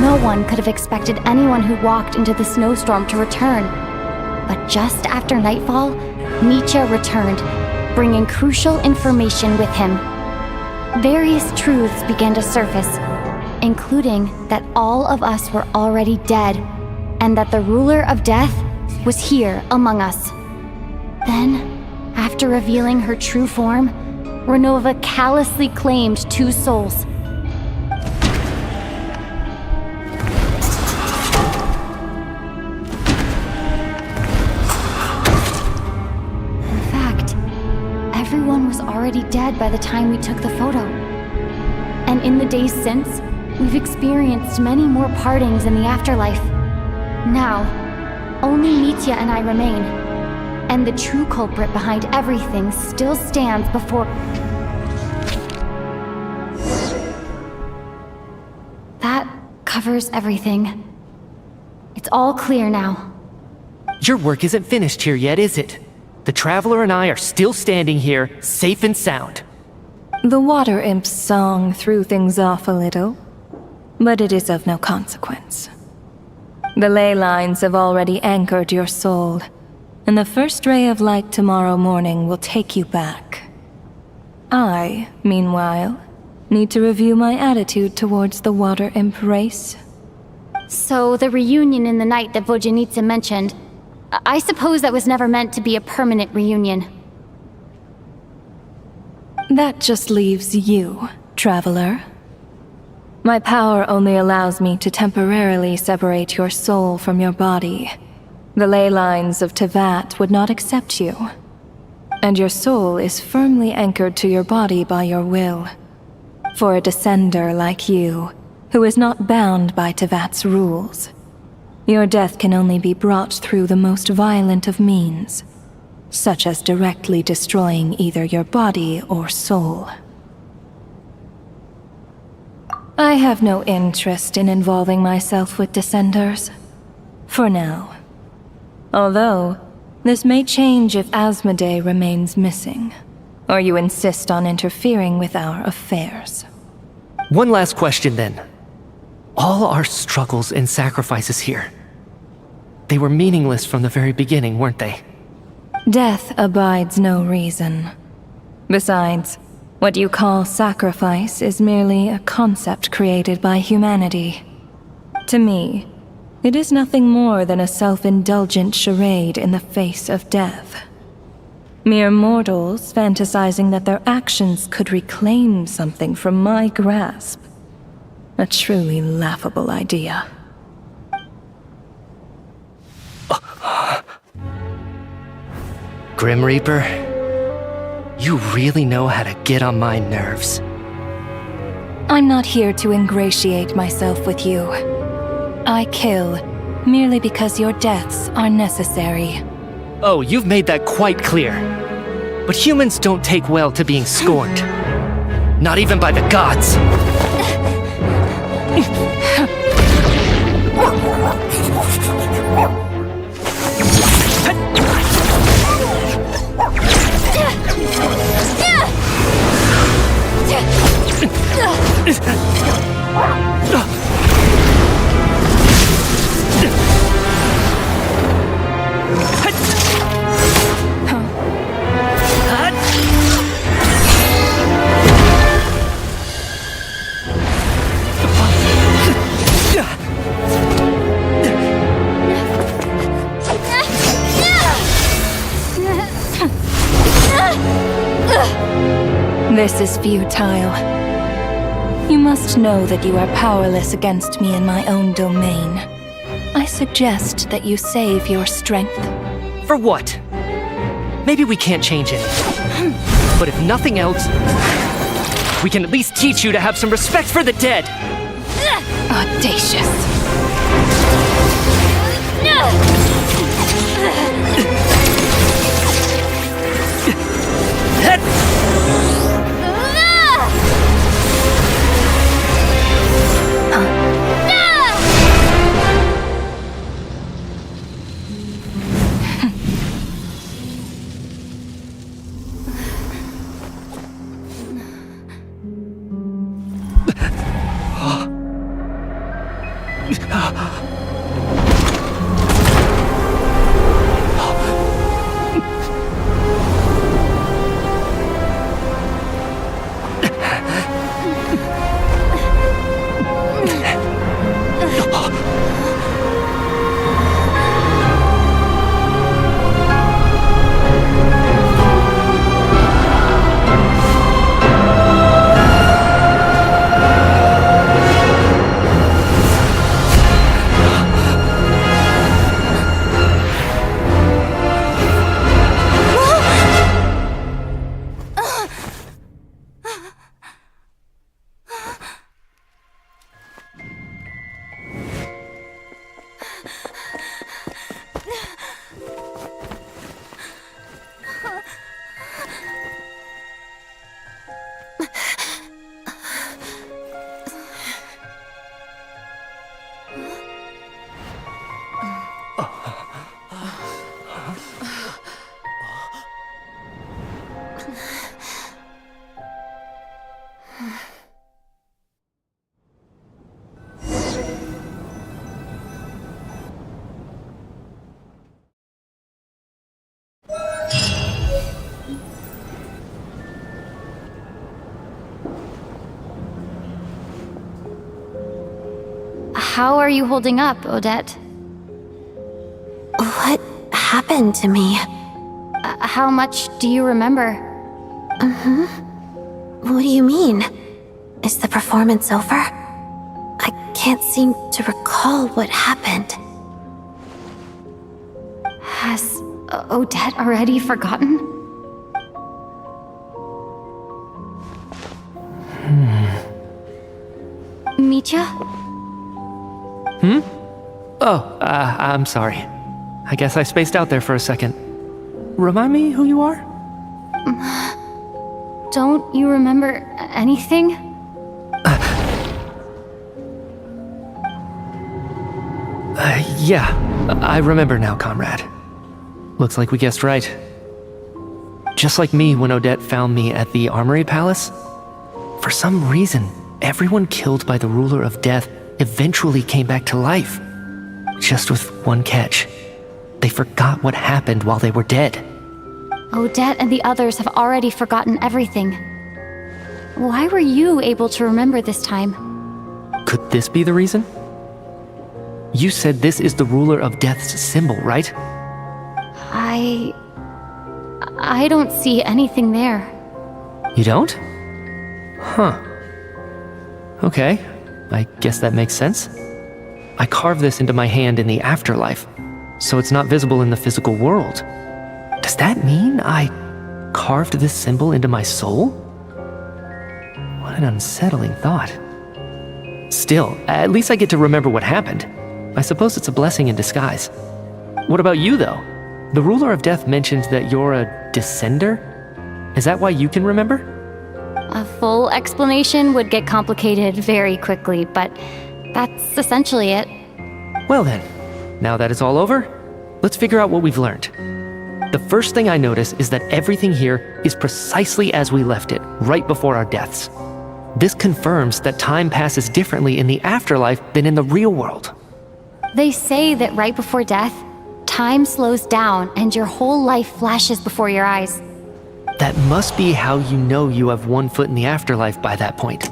S5: No one could have expected anyone who walked into the snowstorm to return. But just after nightfall, Mitya returned, bringing crucial information with him. Various truths began to surface, including that all of us were already dead, and that the ruler of death was here among us. Then, after revealing her true form, Renova callously claimed 2 souls. Everyone was already dead by the time we took the photo. And in the days since, we've experienced many more partings in the afterlife. Now, only Mitya and I remain, and the true culprit behind everything still stands before... That covers everything. It's all clear now.
S9: Your work isn't finished here yet, is it? The Traveler and I are still standing here, safe and sound.
S1: The Water Imp's song threw things off a little, but it is of no consequence. The ley lines have already anchored your soul, and the first ray of light tomorrow morning will take you back. I, meanwhile, need to review my attitude towards the Water Imp race.
S5: So the reunion in the night that Vodyanitsa mentioned, I suppose that was never meant to be a permanent reunion.
S1: That just leaves you, Traveler. My power only allows me to temporarily separate your soul from your body, the ley lines of Tevat would not accept you. And your soul is firmly anchored to your body by your will. For a descender like you, who is not bound by Tevat's rules, your death can only be brought through the most violent of means, such as directly destroying either your body or soul. I have no interest in involving myself with Descenders, for now. Although, this may change if Asmodee remains missing, or you insist on interfering with our affairs.
S9: One last question then. All our struggles and sacrifices here, they were meaningless from the very beginning, weren't they?
S1: Death abides no reason. Besides, what you call sacrifice is merely a concept created by humanity. To me, it is nothing more than a self-indulgent charade in the face of death. Mere mortals fantasizing that their actions could reclaim something from my grasp. A truly laughable idea.
S9: Grim Reaper, you really know how to get on my nerves.
S1: I'm not here to ingratiate myself with you. I kill merely because your deaths are necessary.
S9: Oh, you've made that quite clear. But humans don't take well to being scorned. Not even by the gods.
S1: This is futile. You must know that you are powerless against me in my own domain. I suggest that you save your strength.
S9: For what? Maybe we can't change it. But if nothing else, we can at least teach you to have some respect for the dead.
S1: Audacious.
S5: How are you holding up, Odette?
S8: What happened to me?
S5: How much do you remember?
S8: What do you mean? Is the performance over? I can't seem to recall what happened.
S5: Odette already forgotten? Mitya?
S9: Oh, I'm sorry. I guess I spaced out there for a second. Remind me who you are?
S5: Don't you remember anything?
S9: Yeah, I remember now, comrade. Looks like we guessed right. Just like me when Odette found me at the Armory Palace, for some reason, everyone killed by the ruler of death eventually came back to life. Just with one catch. They forgot what happened while they were dead.
S5: Odette and the others have already forgotten everything. Why were you able to remember this time?
S9: Could this be the reason? You said this is the ruler of death's symbol, right?
S5: I don't see anything there.
S9: You don't? Huh. Okay, I guess that makes sense. I carved this into my hand in the afterlife, so it's not visible in the physical world. Does that mean I carved this symbol into my soul? What an unsettling thought. Still, at least I get to remember what happened. I suppose it's a blessing in disguise. What about you, though? The ruler of death mentioned that you're a descender? Is that why you can remember?
S5: A full explanation would get complicated very quickly, but that's essentially it.
S9: Well then, now that it's all over, let's figure out what we've learned. The first thing I notice is that everything here is precisely as we left it, right before our deaths. This confirms that time passes differently in the afterlife than in the real world.
S5: They say that right before death, time slows down and your whole life flashes before your eyes.
S9: That must be how you know you have one foot in the afterlife by that point.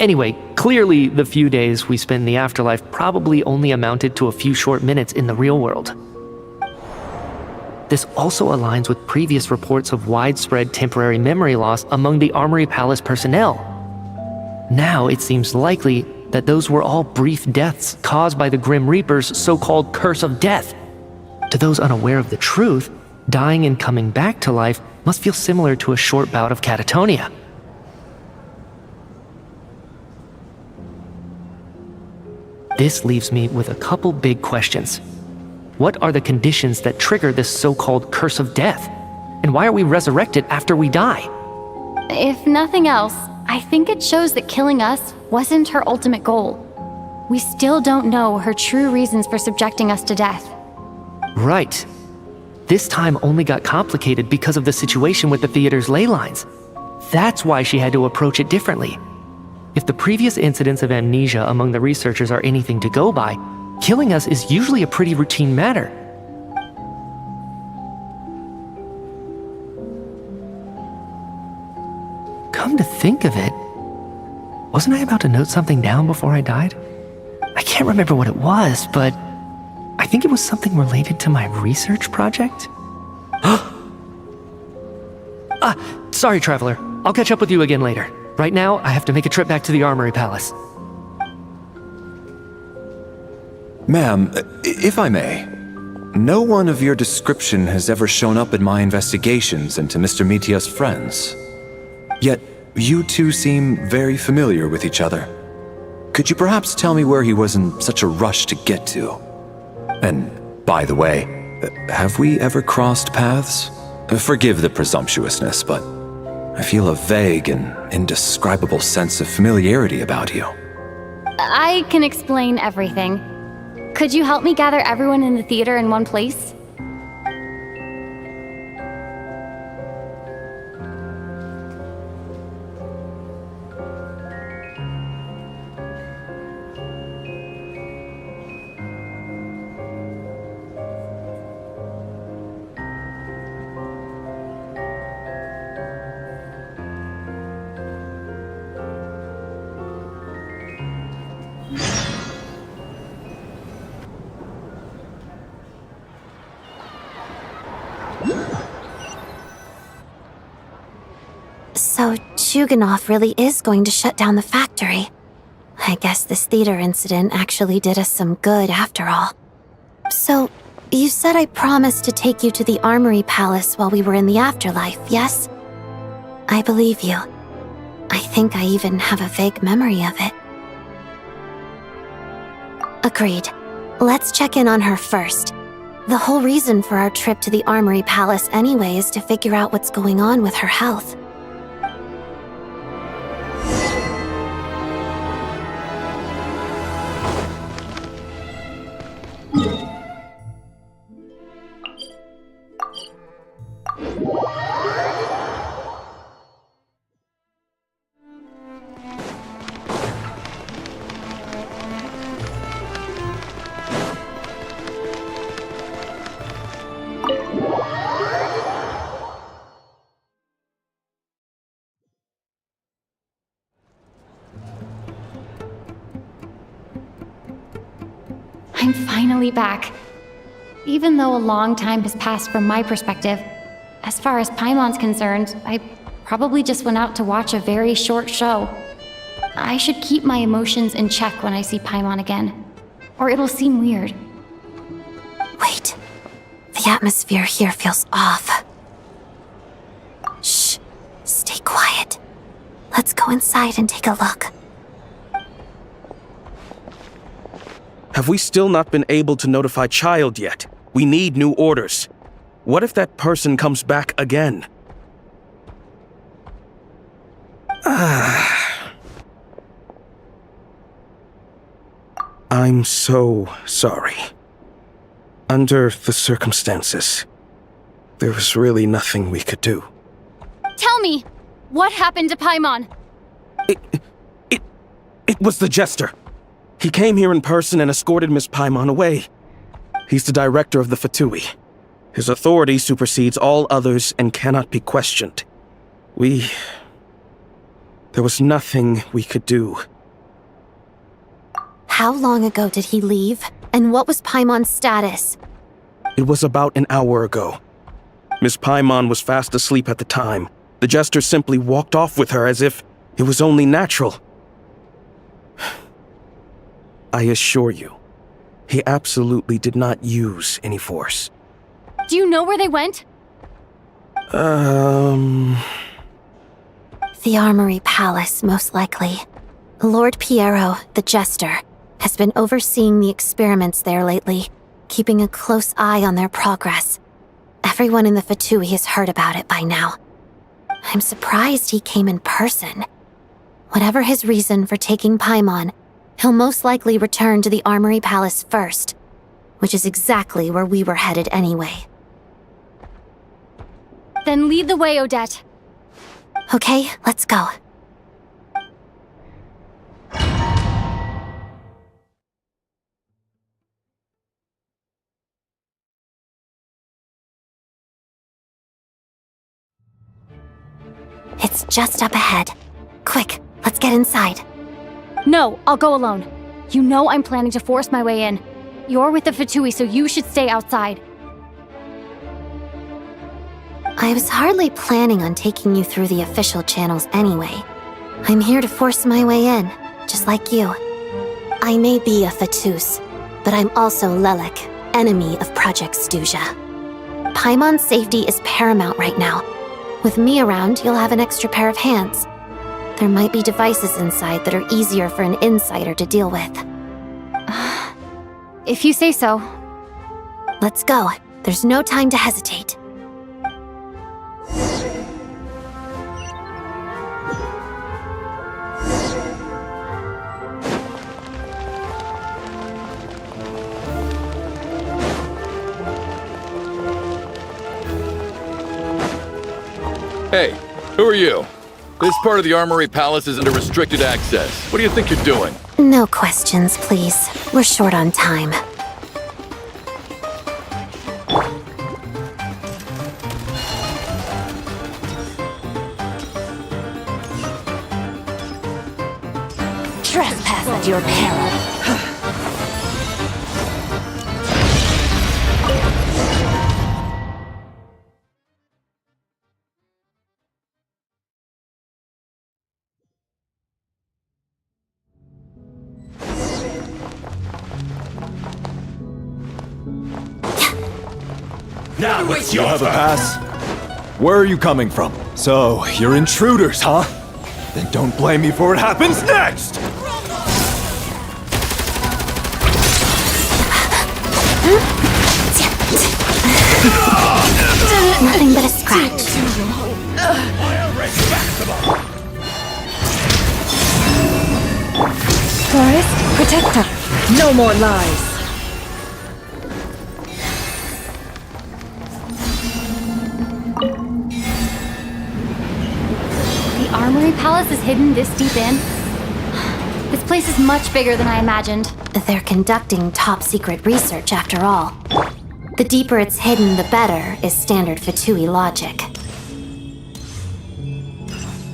S9: Anyway, clearly the few days we spend in the afterlife probably only amounted to a few short minutes in the real world. This also aligns with previous reports of widespread temporary memory loss among the Armory Palace personnel. Now it seems likely that those were all brief deaths caused by the Grim Reaper's so-called curse of death. To those unaware of the truth, dying and coming back to life must feel similar to a short bout of catatonia. This leaves me with a couple big questions. What are the conditions that trigger this so-called curse of death? And why are we resurrected after we die?
S5: If nothing else, I think it shows that killing us wasn't her ultimate goal. We still don't know her true reasons for subjecting us to death.
S9: Right. This time only got complicated because of the situation with the theater's ley lines. That's why she had to approach it differently. If the previous incidents of amnesia among the researchers are anything to go by, killing us is usually a pretty routine matter. Come to think of it, wasn't I about to note something down before I died? I can't remember what it was, but I think it was something related to my research project. Sorry, Traveler. I'll catch up with you again later. Right now, I have to make a trip back to the Armory Palace.
S10: Ma'am, if I may, no one of your description has ever shown up in my investigations into Mr. Mitya's friends. Yet, you two seem very familiar with each other. Could you perhaps tell me where he was in such a rush to get to? And, by the way, have we ever crossed paths? Forgive the presumptuousness, but I feel a vague and indescribable sense of familiarity about you.
S5: I can explain everything. Could you help me gather everyone in the theater in one place?
S8: So Chuganov really is going to shut down the factory. I guess this theater incident actually did us some good after all. So, You said I promised to take you to the Armory Palace while we were in the afterlife, yes? I believe you. I think I even have a vague memory of it. Agreed. Let's check in on her first. The whole reason for our trip to the Armory Palace anyway is to figure out what's going on with her health.
S5: I'm finally back. Even though a long time has passed from my perspective, as far as Paimon's concerned, I probably just went out to watch a very short show. I should keep my emotions in check when I see Paimon again, or it'll seem weird.
S8: Wait. The atmosphere here feels off. Shh. Stay quiet. Let's go inside and take a look.
S11: Have we still not been able to notify Child yet? We need new orders. What if that person comes back again? I'm so sorry. Under the circumstances, there was really nothing we could do.
S5: Tell me, what happened to Paimon?
S11: It was the Jester. He came here in person and escorted Miss Paimon away. He's the director of the Fatui. His authority supersedes all others and cannot be questioned. There was nothing we could do.
S8: How long ago did he leave? And what was Paimon's status?
S11: It was about an hour ago. Miss Paimon was fast asleep at the time. The Jester simply walked off with her as if it was only natural. I assure you, he absolutely did not use any force.
S5: Do you know where they went?
S8: The Armory Palace, most likely. Lord Piero, the Jester, has been overseeing the experiments there lately, keeping a close eye on their progress. Everyone in the Fatui has heard about it by now. I'm surprised he came in person. Whatever his reason for taking Paimon, he'll most likely return to the Armory Palace first, which is exactly where we were headed anyway.
S5: Then lead the way, Odette.
S8: Okay, let's go. It's just up ahead. Quick, let's get inside.
S5: No, I'll go alone. You know I'm planning to force my way in. You're with the Fatui, so you should stay outside.
S8: I was hardly planning on taking you through the official channels anyway. I'm here to force my way in, just like you. I may be a Fatus, but I'm also Lelik, enemy of Project Stuzha. Paimon's safety is paramount right now. With me around, you'll have an extra pair of hands. There might be devices inside that are easier for an insider to deal with.
S5: If you say so.
S8: Let's go. There's no time to hesitate.
S7: Hey, who are you? This part of the Armory Palace is under restricted access. What do you think you're doing?
S8: No questions, please. We're short on time.
S3: Trespass at your peril.
S10: Now what's your have a pass? Where are you coming from? So, you're intruders, huh? Then don't blame me for what happens next!
S8: Nothing but a scratch.
S1: Forest, protect her. No more lies.
S5: The Armory Palace is hidden this deep in? This place is much bigger than I imagined.
S8: They're conducting top-secret research, after all. The deeper it's hidden, the better, is standard Fatui logic.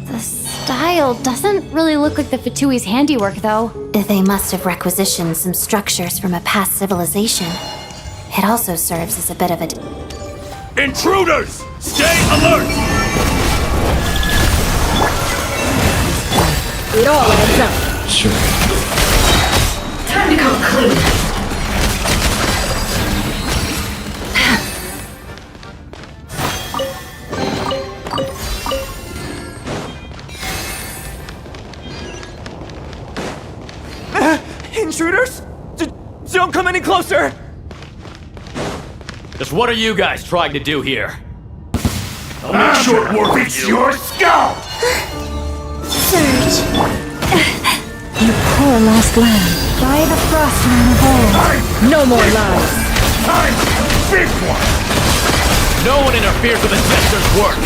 S5: The style doesn't really look like the Fatui's handiwork, though.
S8: They must have requisitioned some structures from a past civilization. It also serves as a bit of a...
S7: Intruders! Stay alert!
S1: It all adds up.
S10: Sure.
S2: Time to come clean.
S9: Intruders? Don't come any closer!
S6: Just what are you guys trying to do here?
S7: I'll make short work it's your scalp!
S3: Surge.
S1: You poor lost lamb. By the frost line of old. No more lies.
S7: Time big one!
S6: No one interferes with Investor's work!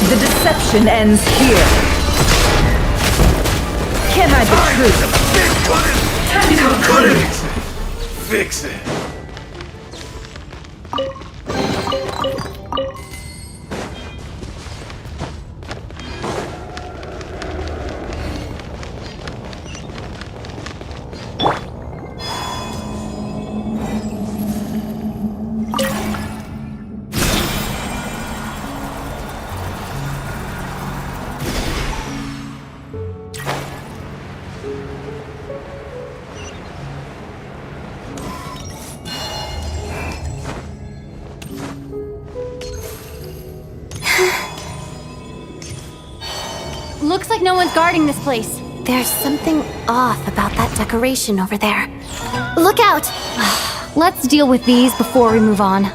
S1: The deception ends here. Can I be true?
S2: Time to come clean.
S7: Fix it.
S5: Looks like no one's guarding this place.
S8: There's something off about that decoration over there. Look out!
S5: Let's deal with these before we move on.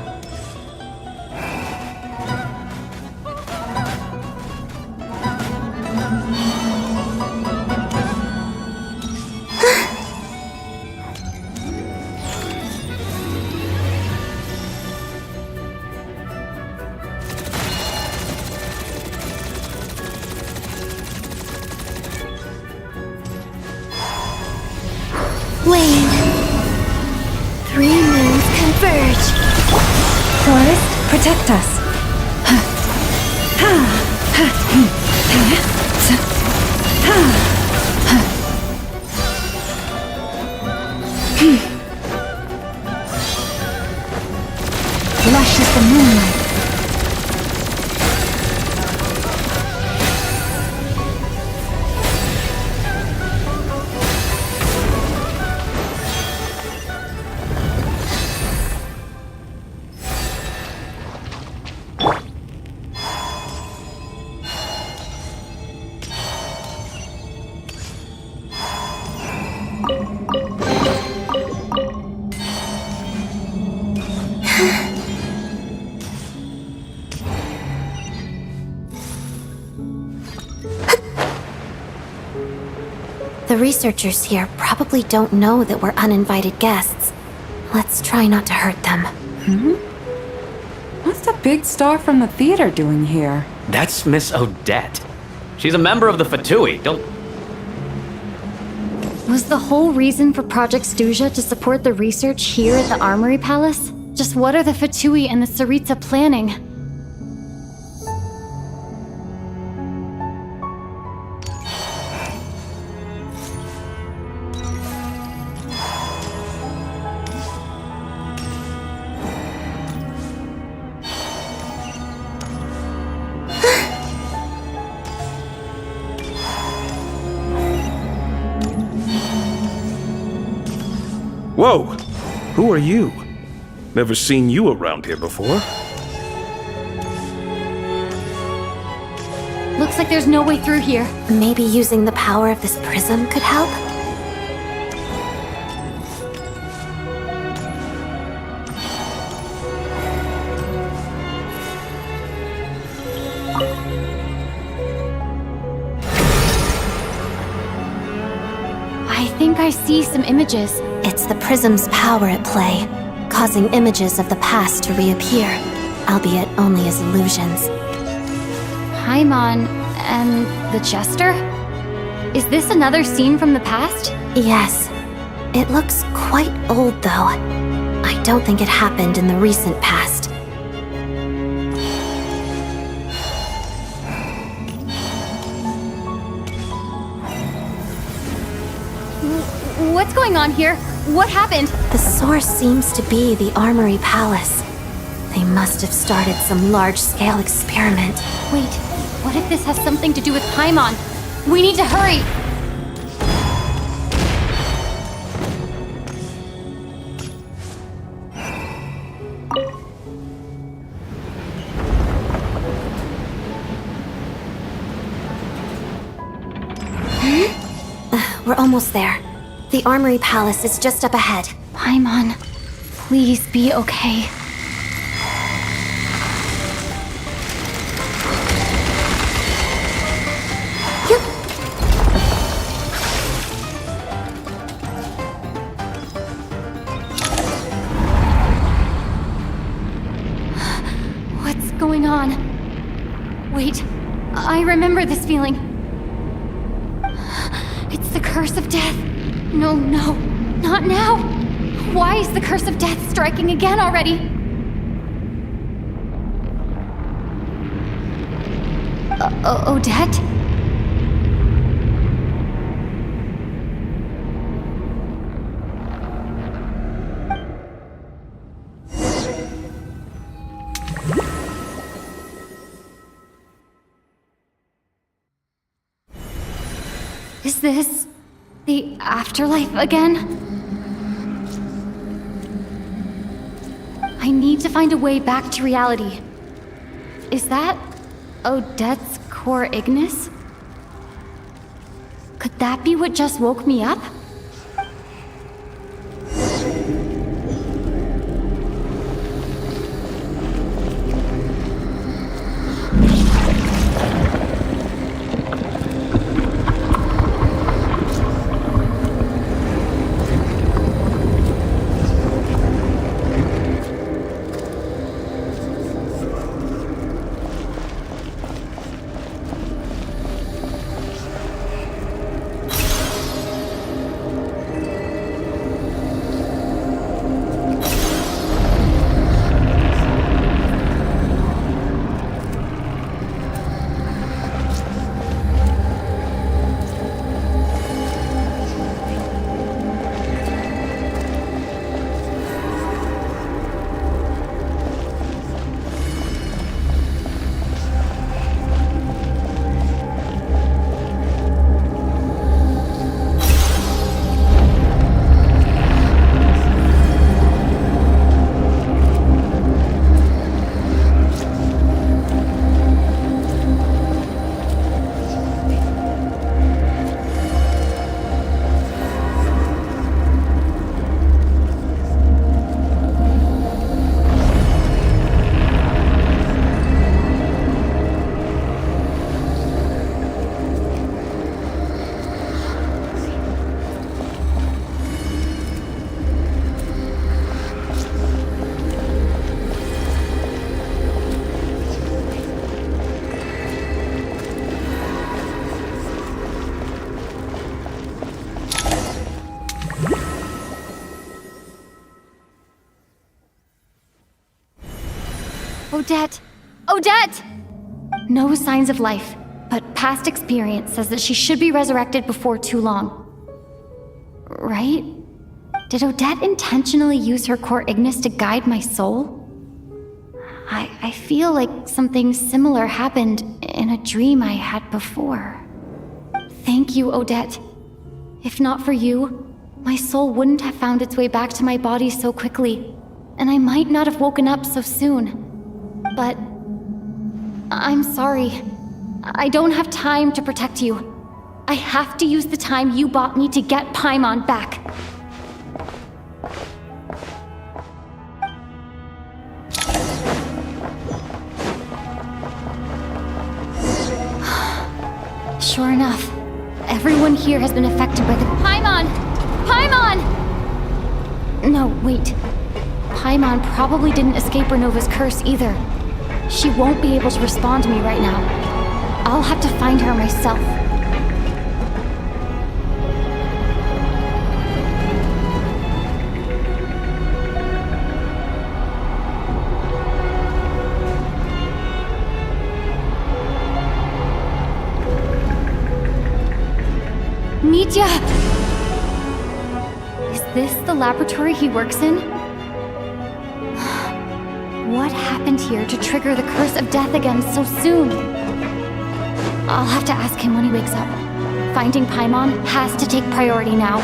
S3: Wayne. 3 moons converge.
S1: Forest, protect us. Lush as the moonlight.
S8: The researchers here probably don't know that we're uninvited guests. Let's try not to hurt them.
S12: What's the big star from the theater doing here?
S6: That's Miss Odette. She's a member of the Fatui. Don't...
S5: Was the whole reason for Project Stuja to support the research here at the Armory Palace? Just what are the Fatui and the Tsaritsa planning?
S11: Whoa! Who are you? Never seen you around here before.
S5: Looks like there's no way through here.
S8: Maybe using the power of this prism could help?
S5: I think I see some images.
S8: It's the prism's power at play, causing images of the past to reappear, albeit only as illusions.
S5: Paimon and the Jester? Is this another scene from the past?
S8: Yes. It looks quite old, though. I don't think it happened in the recent past.
S5: What's going on here? What happened?
S8: The source seems to be the Armory Palace. They must have started some large-scale experiment.
S5: Wait, what if this has something to do with Paimon? We need to hurry!
S8: We're almost there. The Armory Palace is just up ahead.
S5: Paimon, please be okay. What's going on? Wait, I remember this feeling. It's the curse of death. No, not now. Why is the curse of death striking again already? Odette? Is this the afterlife again? I need to find a way back to reality. Is that Odette's core Ignis? Could that be what just woke me up? Odette! Odette! No signs of life, but past experience says that she should be resurrected before too long. Right? Did Odette intentionally use her core Ignis to guide my soul? I feel like something similar happened in a dream I had before. Thank you, Odette. If not for you, my soul wouldn't have found its way back to my body so quickly, and I might not have woken up so soon. But I'm sorry. I don't have time to protect you. I have to use the time you bought me to get Paimon back. Sure enough, everyone here has been affected by the Paimon! Paimon! No, wait. Paimon probably didn't escape Renova's curse either. She won't be able to respond to me right now. I'll have to find her myself. Mitya! Is this the laboratory he works in? What happened here to trigger the curse of death again so soon? I'll have to ask him when he wakes up. Finding Paimon has to take priority now.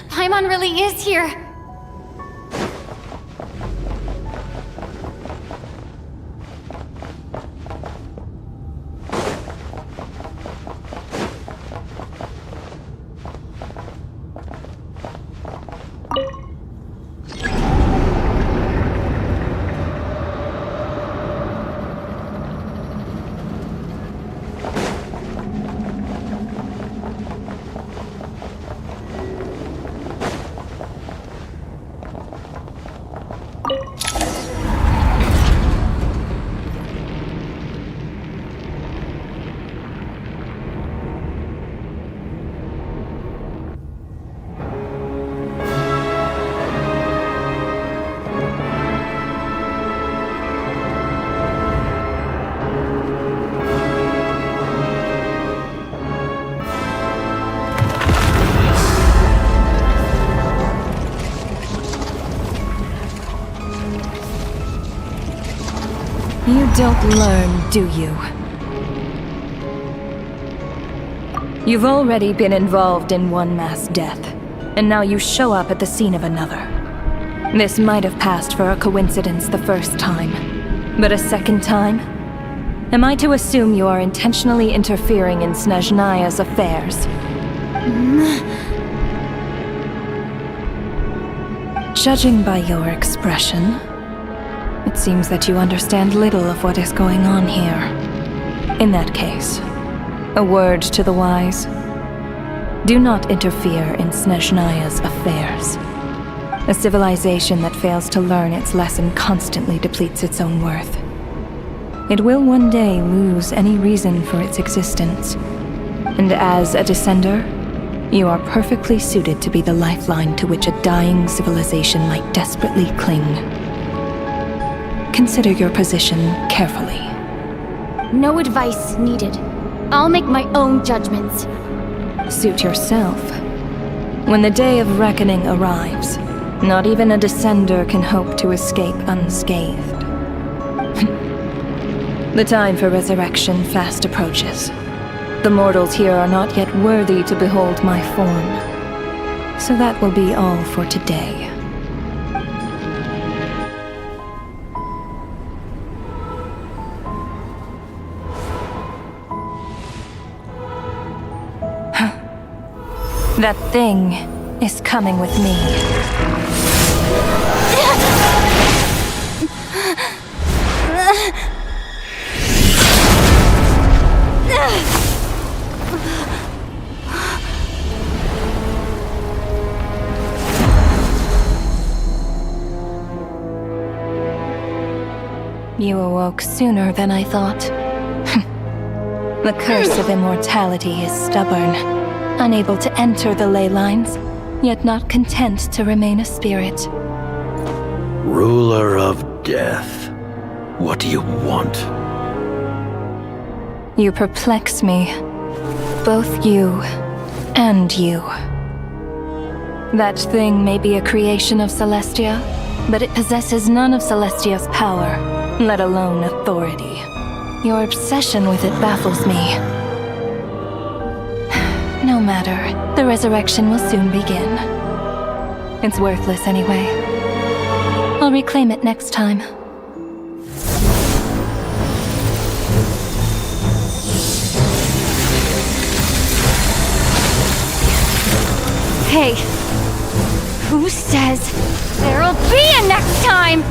S5: Paimon really is here!
S1: You don't learn, do you? You've already been involved in one mass death, and now you show up at the scene of another. This might have passed for a coincidence the first time, but a second time? Am I to assume you are intentionally interfering in Snezhnaya's affairs? Judging by your expression, it seems that you understand little of what is going on here. In that case, a word to the wise. Do not interfere in Snezhnaya's affairs. A civilization that fails to learn its lesson constantly depletes its own worth. It will one day lose any reason for its existence. And as a descender, you are perfectly suited to be the lifeline to which a dying civilization might desperately cling. Consider your position carefully.
S5: No advice needed. I'll make my own judgments.
S1: Suit yourself. When the day of reckoning arrives, not even a descender can hope to escape unscathed. The time for resurrection fast approaches. The mortals here are not yet worthy to behold my form. So that will be all for today. That thing is coming with me. You awoke sooner than I thought. The curse of immortality is stubborn, unable to enter the ley lines, yet not content to remain a spirit.
S13: Ruler of Death, what do you want?
S1: You perplex me. Both you and you. That thing may be a creation of Celestia, but it possesses none of Celestia's power, let alone authority. Your obsession with it baffles me. No matter, the resurrection will soon begin. It's worthless anyway. I'll reclaim it next time.
S5: Hey, who says there'll be a next time?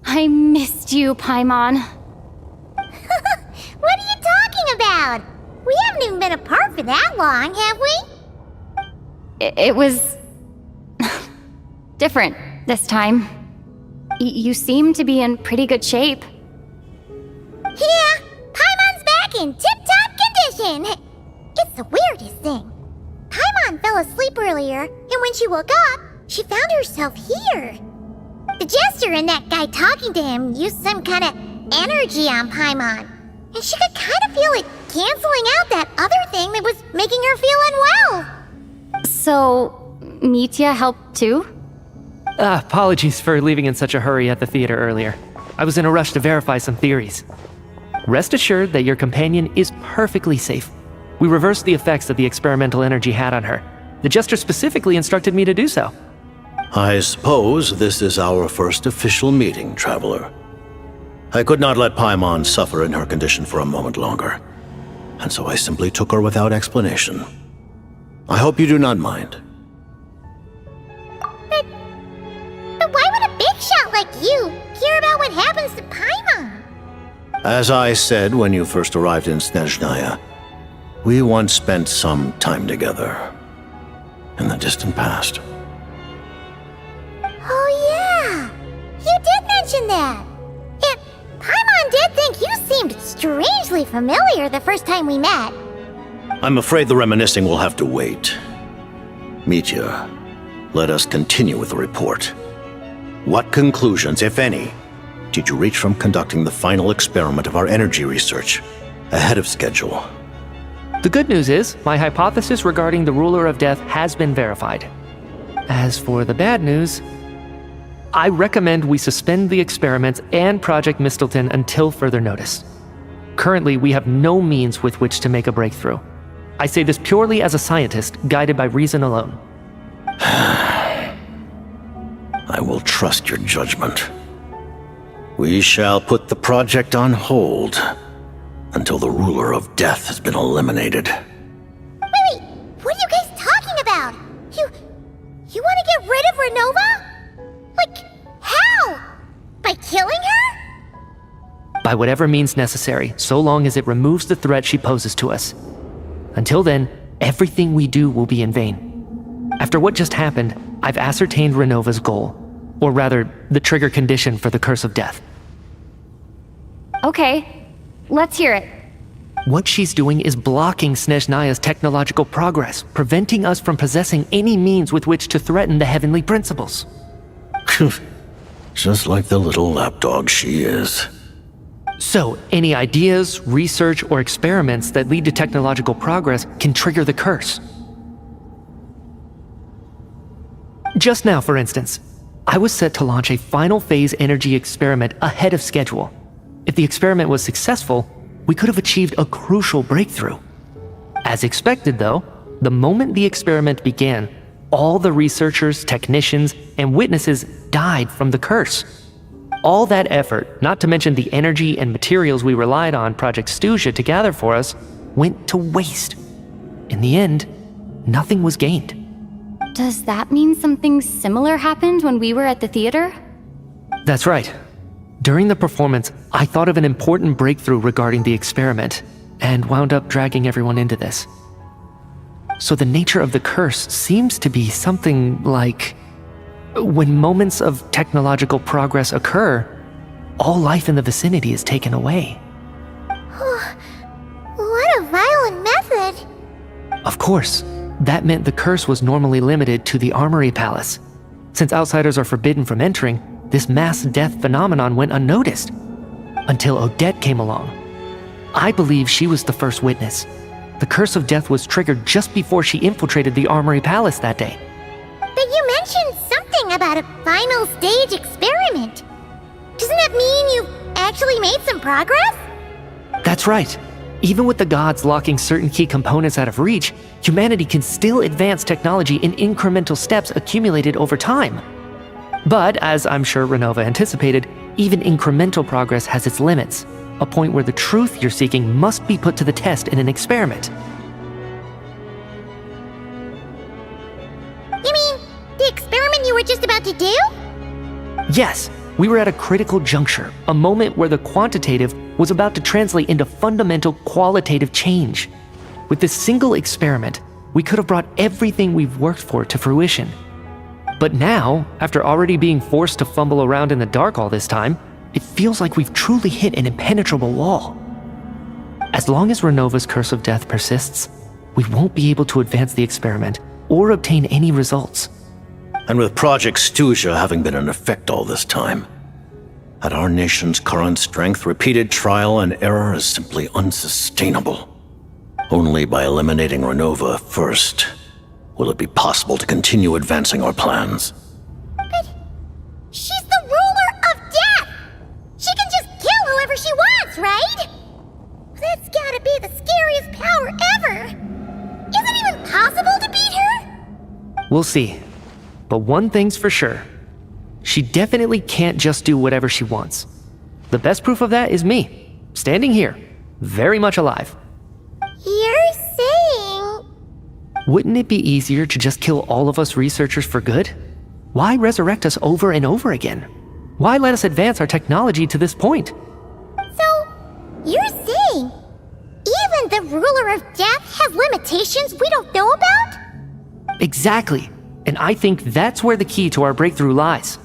S5: I missed you, Paimon.
S4: What are you talking about? We haven't even been apart for that long, have we?
S5: It was different this time. You seem to be in pretty good shape.
S4: Yeah, Paimon's back in tip-top condition. It's the weirdest thing. Paimon fell asleep earlier, and when she woke up, she found herself here. The Jester and that guy talking to him used some kind of energy on Paimon, and she could kind of feel it canceling out that other thing that was making her feel unwell.
S5: So, Mitya helped too?
S9: Apologies for leaving in such a hurry at the theater earlier. I was in a rush to verify some theories. Rest assured that your companion is perfectly safe. We reversed the effects that the experimental energy had on her. The Jester specifically instructed me to do so.
S13: I suppose this is our first official meeting, Traveler. I could not let Paimon suffer in her condition for a moment longer, and so I simply took her without explanation. I hope you do not mind.
S4: But why would a big shot like you care about what happens to Paimon?
S13: As I said when you first arrived in Snezhnaya, we once spent some time together in the distant past.
S4: Oh yeah, you did mention that. And Paimon did think you seemed strangely familiar the first time we met.
S13: I'm afraid the reminiscing will have to wait. Mitya, let us continue with the report. What conclusions, if any, did you reach from conducting the final experiment of our energy research ahead of schedule?
S9: The good news is, my hypothesis regarding the Ruler of Death has been verified. As for the bad news, I recommend we suspend the experiments and Project Mistleton until further notice. Currently, we have no means with which to make a breakthrough. I say this purely as a scientist, guided by reason alone.
S13: I will trust your judgment. We shall put the project on hold until the ruler of death has been eliminated.
S4: Wait, what are you guys talking about? You want to get rid of Renova? Like, how? By killing her?
S9: By whatever means necessary, so long as it removes the threat she poses to us. Until then, everything we do will be in vain. After what just happened, I've ascertained Renova's goal. Or rather, the trigger condition for the Curse of Death.
S5: Okay, let's hear it.
S9: What she's doing is blocking Snezhnaya's technological progress, preventing us from possessing any means with which to threaten the heavenly principles.
S13: Just like the little lapdog she is.
S9: So, any ideas, research, or experiments that lead to technological progress can trigger the curse. Just now, for instance, I was set to launch a final phase energy experiment ahead of schedule. If the experiment was successful, we could have achieved a crucial breakthrough. As expected, though, the moment the experiment began, all the researchers, technicians, and witnesses died from the curse. All that effort, not to mention the energy and materials we relied on Project Snezhnaya to gather for us, went to waste. In the end, nothing was gained.
S5: Does that mean something similar happened when we were at the theater?
S9: That's right. During the performance, I thought of an important breakthrough regarding the experiment, and wound up dragging everyone into this. So the nature of the curse seems to be something like, when moments of technological progress occur, all life in the vicinity is taken away.
S4: What a violent method!
S9: Of course, that meant the curse was normally limited to the Armory Palace. Since outsiders are forbidden from entering, this mass death phenomenon went unnoticed. Until Odette came along. I believe she was the first witness. The curse of death was triggered just before she infiltrated the Armory Palace that day.
S4: But you mentioned something about a final stage experiment. Doesn't that mean you've actually made some progress?
S9: That's right. Even with the gods locking certain key components out of reach, humanity can still advance technology in incremental steps accumulated over time. But, as I'm sure Renova anticipated, even incremental progress has its limits, a point where the truth you're seeking must be put to the test in an experiment.
S4: You mean, the experiment you were just about to do?
S9: Yes, we were at a critical juncture, a moment where the quantitative was about to translate into fundamental qualitative change. With this single experiment, we could have brought everything we've worked for to fruition. But now, after already being forced to fumble around in the dark all this time, it feels like we've truly hit an impenetrable wall. As long as Renova's Curse of Death persists, we won't be able to advance the experiment or obtain any results.
S13: And with Project Snezhnaya having been in effect all this time, at our nation's current strength, repeated trial and error is simply unsustainable. Only by eliminating Renova first will it be possible to continue advancing our plans.
S4: But she's the ruler of death! She can just kill whoever she wants, right? That's gotta be the scariest power ever! Is it even possible to beat her?
S9: We'll see. But one thing's for sure. She definitely can't just do whatever she wants. The best proof of that is me, standing here, very much alive.
S4: You're saying...
S9: Wouldn't it be easier to just kill all of us researchers for good? Why resurrect us over and over again? Why let us advance our technology to this point?
S4: So, you're saying even the ruler of death has limitations we don't know about?
S9: Exactly. And I think that's where the key to our breakthrough lies.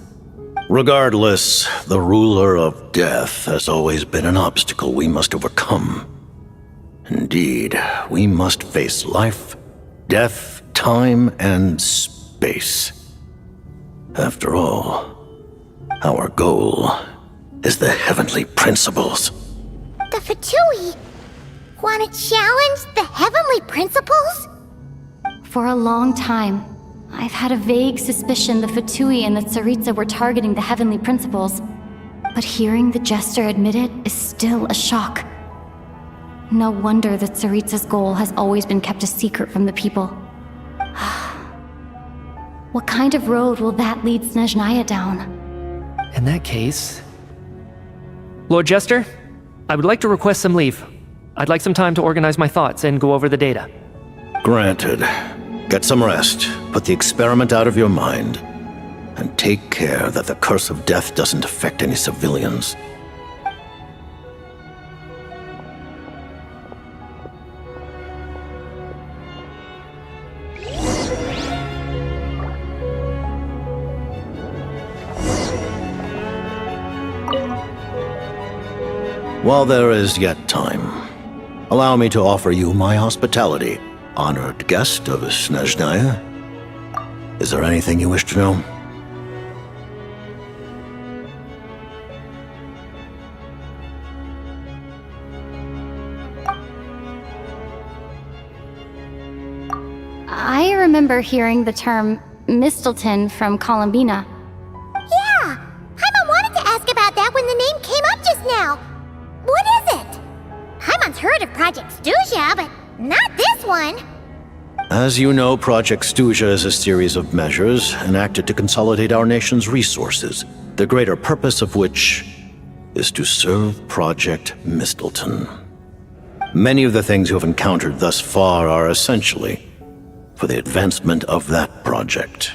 S13: Regardless, the ruler of death has always been an obstacle we must overcome. Indeed, we must face life, death, time, and space. After all, our goal is the heavenly principles.
S4: The Fatui want to challenge the heavenly principles?
S5: For a long time, I've had a vague suspicion the Fatui and the Tsaritsa were targeting the heavenly principles. But hearing the Jester admit it is still a shock. No wonder the Tsaritsa's goal has always been kept a secret from the people. What kind of road will that lead Snezhnaya down?
S9: In that case... Lord Jester, I would like to request some leave. I'd like some time to organize my thoughts and go over the data.
S13: Granted. Get some rest, put the experiment out of your mind, and take care that the curse of death doesn't affect any civilians. While there is yet time, allow me to offer you my hospitality, honored guest of Snezhnaya. Is there anything you wish to know?
S5: I remember hearing the term Mistelton from Columbina.
S4: Yeah! Paimon wanted to ask about that when the name came up just now. What is it? Paimon's heard of Project Snezhnaya, but not this one.
S13: As you know, Project Snezhnaya is a series of measures enacted to consolidate our nation's resources, the greater purpose of which is to serve Project Mistelton. Many of the things you have encountered thus far are essentially for the advancement of that project.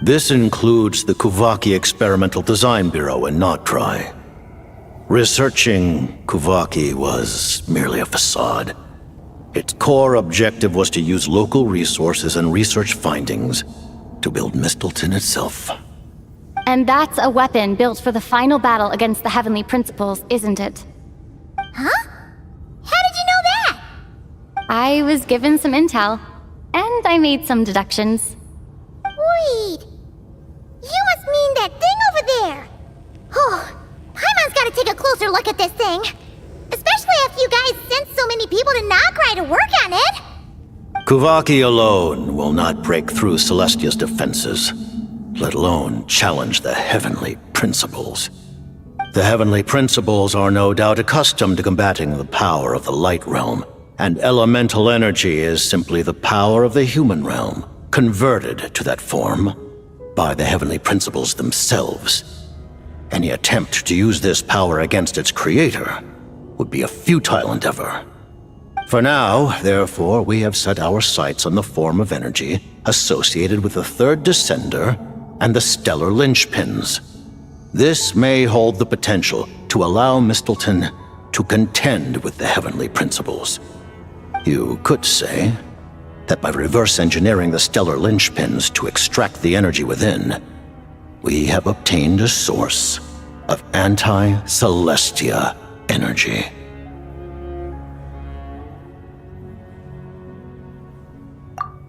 S13: This includes the Kuvaki Experimental Design Bureau in Notdry. Researching Kuvaki was merely a facade. Its core objective was to use local resources and research findings to build Mistelton itself.
S5: And that's a weapon built for the final battle against the Heavenly Principles, isn't it?
S4: Huh? How did you know that?
S5: I was given some intel, and I made some deductions.
S4: Wait. You must mean that thing over there. Oh, Paimon's gotta take a closer look at this thing. Especially after you guys sent so many people to Notdry to work on it.
S13: Kuvaki alone will not break through Celestia's defenses, let alone challenge the Heavenly Principles. The Heavenly Principles are no doubt accustomed to combating the power of the Light Realm, and elemental energy is simply the power of the human realm, converted to that form by the Heavenly Principles themselves. Any attempt to use this power against its creator would be a futile endeavor. For now, therefore, we have set our sights on the form of energy associated with the Third Descender and the stellar linchpins. This may hold the potential to allow Mistelton to contend with the Heavenly Principles. You could say that by reverse engineering the stellar linchpins to extract the energy within, we have obtained a source of anti-Celestia energy.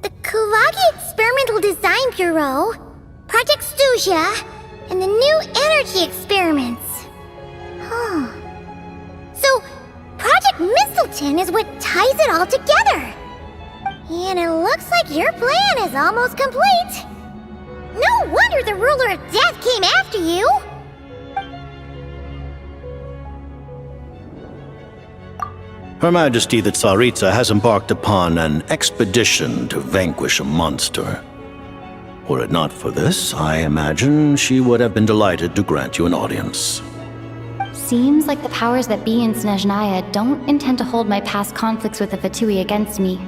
S4: The Kuvaki Experimental Design Bureau, Project Snezhnaya, and the new energy experiments. Huh. So, Project Mistelton is what ties it all together. And it looks like your plan is almost complete. No wonder the Ruler of Death came after you.
S13: Her Majesty the Tsaritsa has embarked upon an expedition to vanquish a monster. Were it not for this, I imagine she would have been delighted to grant you an audience.
S5: Seems like the powers that be in Snezhnaya don't intend to hold my past conflicts with the Fatui against me.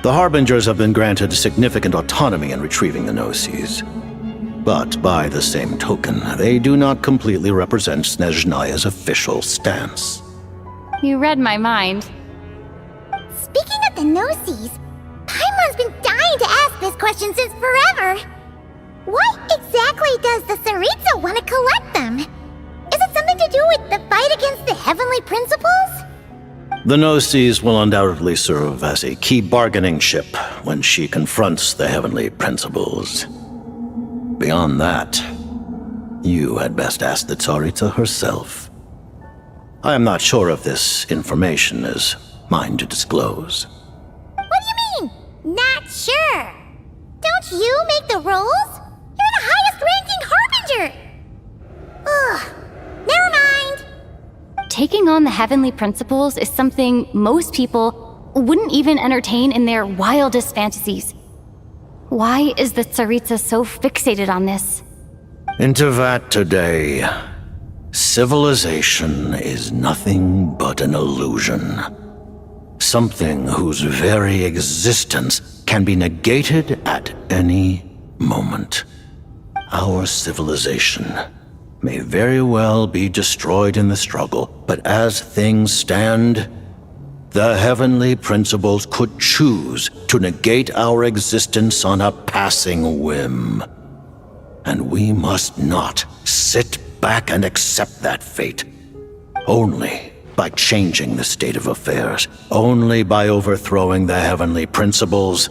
S13: The Harbingers have been granted significant autonomy in retrieving the Gnosis. But by the same token, they do not completely represent Snezhnaya's official stance.
S5: You read my mind.
S4: Speaking of the Gnosis, Paimon's been dying to ask this question since forever. Why exactly does the Tsaritsa want to collect them? Is it something to do with the fight against the Heavenly Principles?
S13: The Gnosis will undoubtedly serve as a key bargaining chip when she confronts the Heavenly Principles. Beyond that, you had best ask the Tsaritsa herself. I am not sure if this information is mine to disclose.
S4: What do you mean, not sure? Don't you make the rules? You're the highest-ranking Harbinger! Ugh, never mind.
S5: Taking on the Heavenly Principles is something most people wouldn't even entertain in their wildest fantasies. Why is the Tsaritsa so fixated on this?
S13: In Teyvat today, civilization is nothing but an illusion. Something whose very existence can be negated at any moment. Our civilization may very well be destroyed in the struggle, but as things stand, the heavenly principles could choose to negate our existence on a passing whim. And we must not sit back and accept that fate. Only by changing the state of affairs, only by overthrowing the heavenly principles,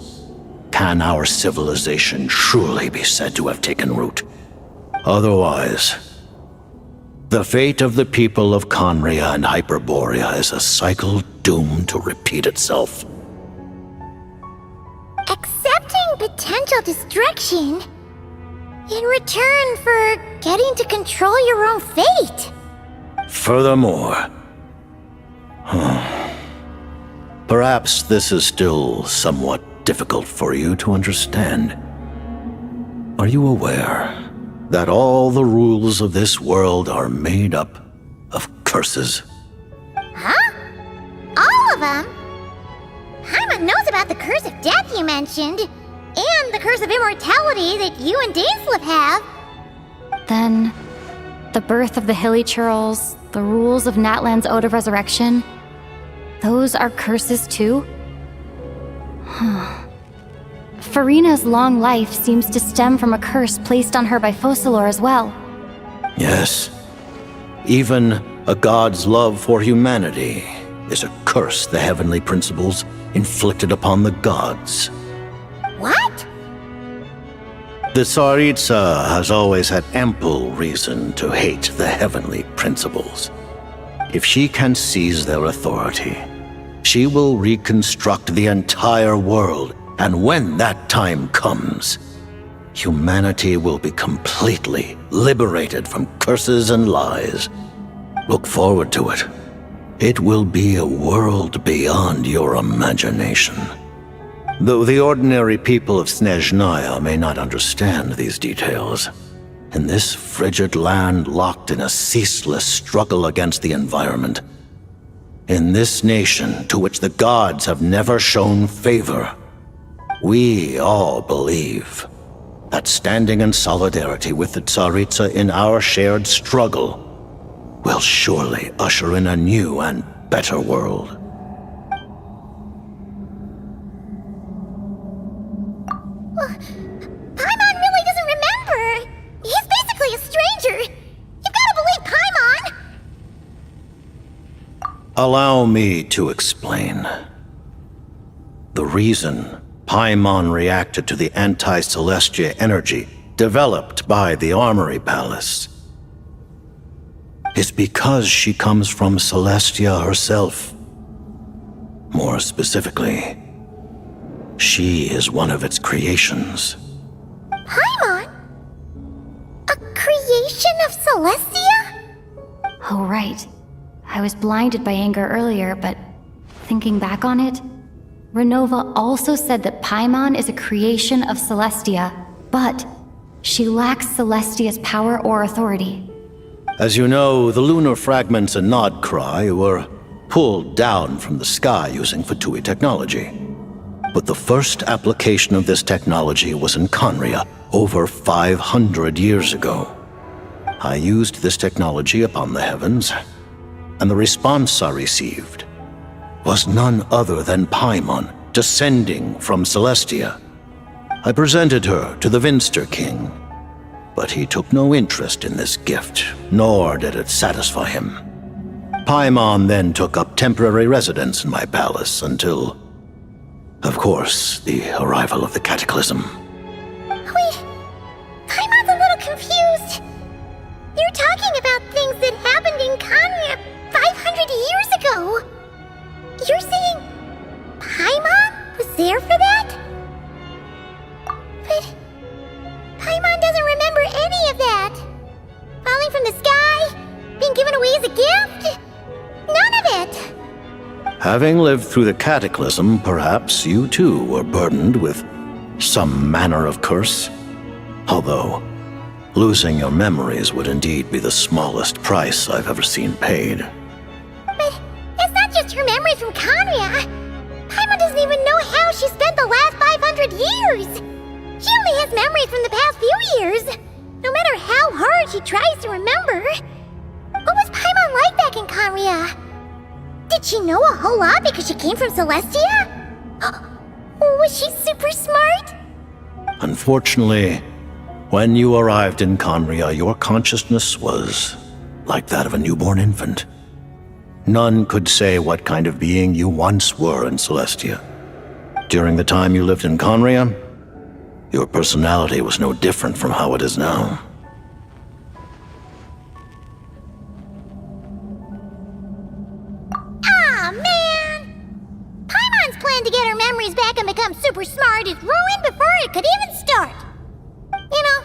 S13: can our civilization truly be said to have taken root. Otherwise, the fate of the people of Conria and Hyperborea is a cycle doomed to repeat itself.
S4: Accepting potential destruction in return for getting to control your own fate.
S13: Furthermore, perhaps this is still somewhat difficult for you to understand. Are you aware that all the rules of this world are made up of curses?
S4: Huh? All of them? Paimon knows about the curse of death you mentioned, and the curse of immortality that you and Dainsleif have.
S5: Then, the birth of the Hilly Churls, the rules of Natlan's Ode of Resurrection, those are curses too? Farina's long life seems to stem from a curse placed on her by Focalor as well.
S13: Yes. Even a god's love for humanity is a curse the heavenly principles inflicted upon the gods.
S4: What?
S13: The Tsaritsa has always had ample reason to hate the heavenly principles. If she can seize their authority, she will reconstruct the entire world, and when that time comes, humanity will be completely liberated from curses and lies. Look forward to it. It will be a world beyond your imagination. Though the ordinary people of Snezhnaya may not understand these details, in this frigid land locked in a ceaseless struggle against the environment, in this nation to which the gods have never shown favor, we all believe that standing in solidarity with the Tsaritsa in our shared struggle will surely usher in a new and better world.
S4: Paimon really doesn't remember! He's basically a stranger! You've gotta believe Paimon!
S13: Allow me to explain. The reason Paimon reacted to the anti-Celestia energy developed by the Armory Palace is because she comes from Celestia herself. More specifically, she is one of its creations.
S4: Paimon? A creation of Celestia?
S5: Oh, right. I was blinded by anger earlier, but thinking back on it, Renova also said that Paimon is a creation of Celestia, but she lacks Celestia's power or authority.
S13: As you know, the lunar fragments in Nodcry were pulled down from the sky using Fatui technology. But the first application of this technology was in Conria over 500 years ago. I used this technology upon the heavens, and the response I received was none other than Paimon descending from Celestia. I presented her to the Vinster King, but he took no interest in this gift, nor did it satisfy him. Paimon then took up temporary residence in my palace until, of course, the arrival of the Cataclysm.
S4: Wait, Paimon's a little confused. You're talking about things that happened in Conria 500 years ago. You're saying Paimon was there for that? But Paimon doesn't remember any of that. Falling from the sky? Being given away as a gift? None of it!
S13: Having lived through the Cataclysm, perhaps you too were burdened with Some manner of curse? Although, losing your memories would indeed be the smallest price I've ever seen paid.
S4: But it's not just her memories from Conria. Paimon doesn't even know how she spent the last 500 years. She only has memories from the past few years. No matter how hard she tries to remember. What was Paimon like back in Conria? Did she know a whole lot because she came from Celestia? Was she super smart?
S13: Unfortunately, when you arrived in Conria, your consciousness was like that of a newborn infant. None could say what kind of being you once were in Celestia. During the time you lived in Conria, your personality was no different from how it is now.
S4: To get her memories back and become super smart is ruined before it could even start. You know,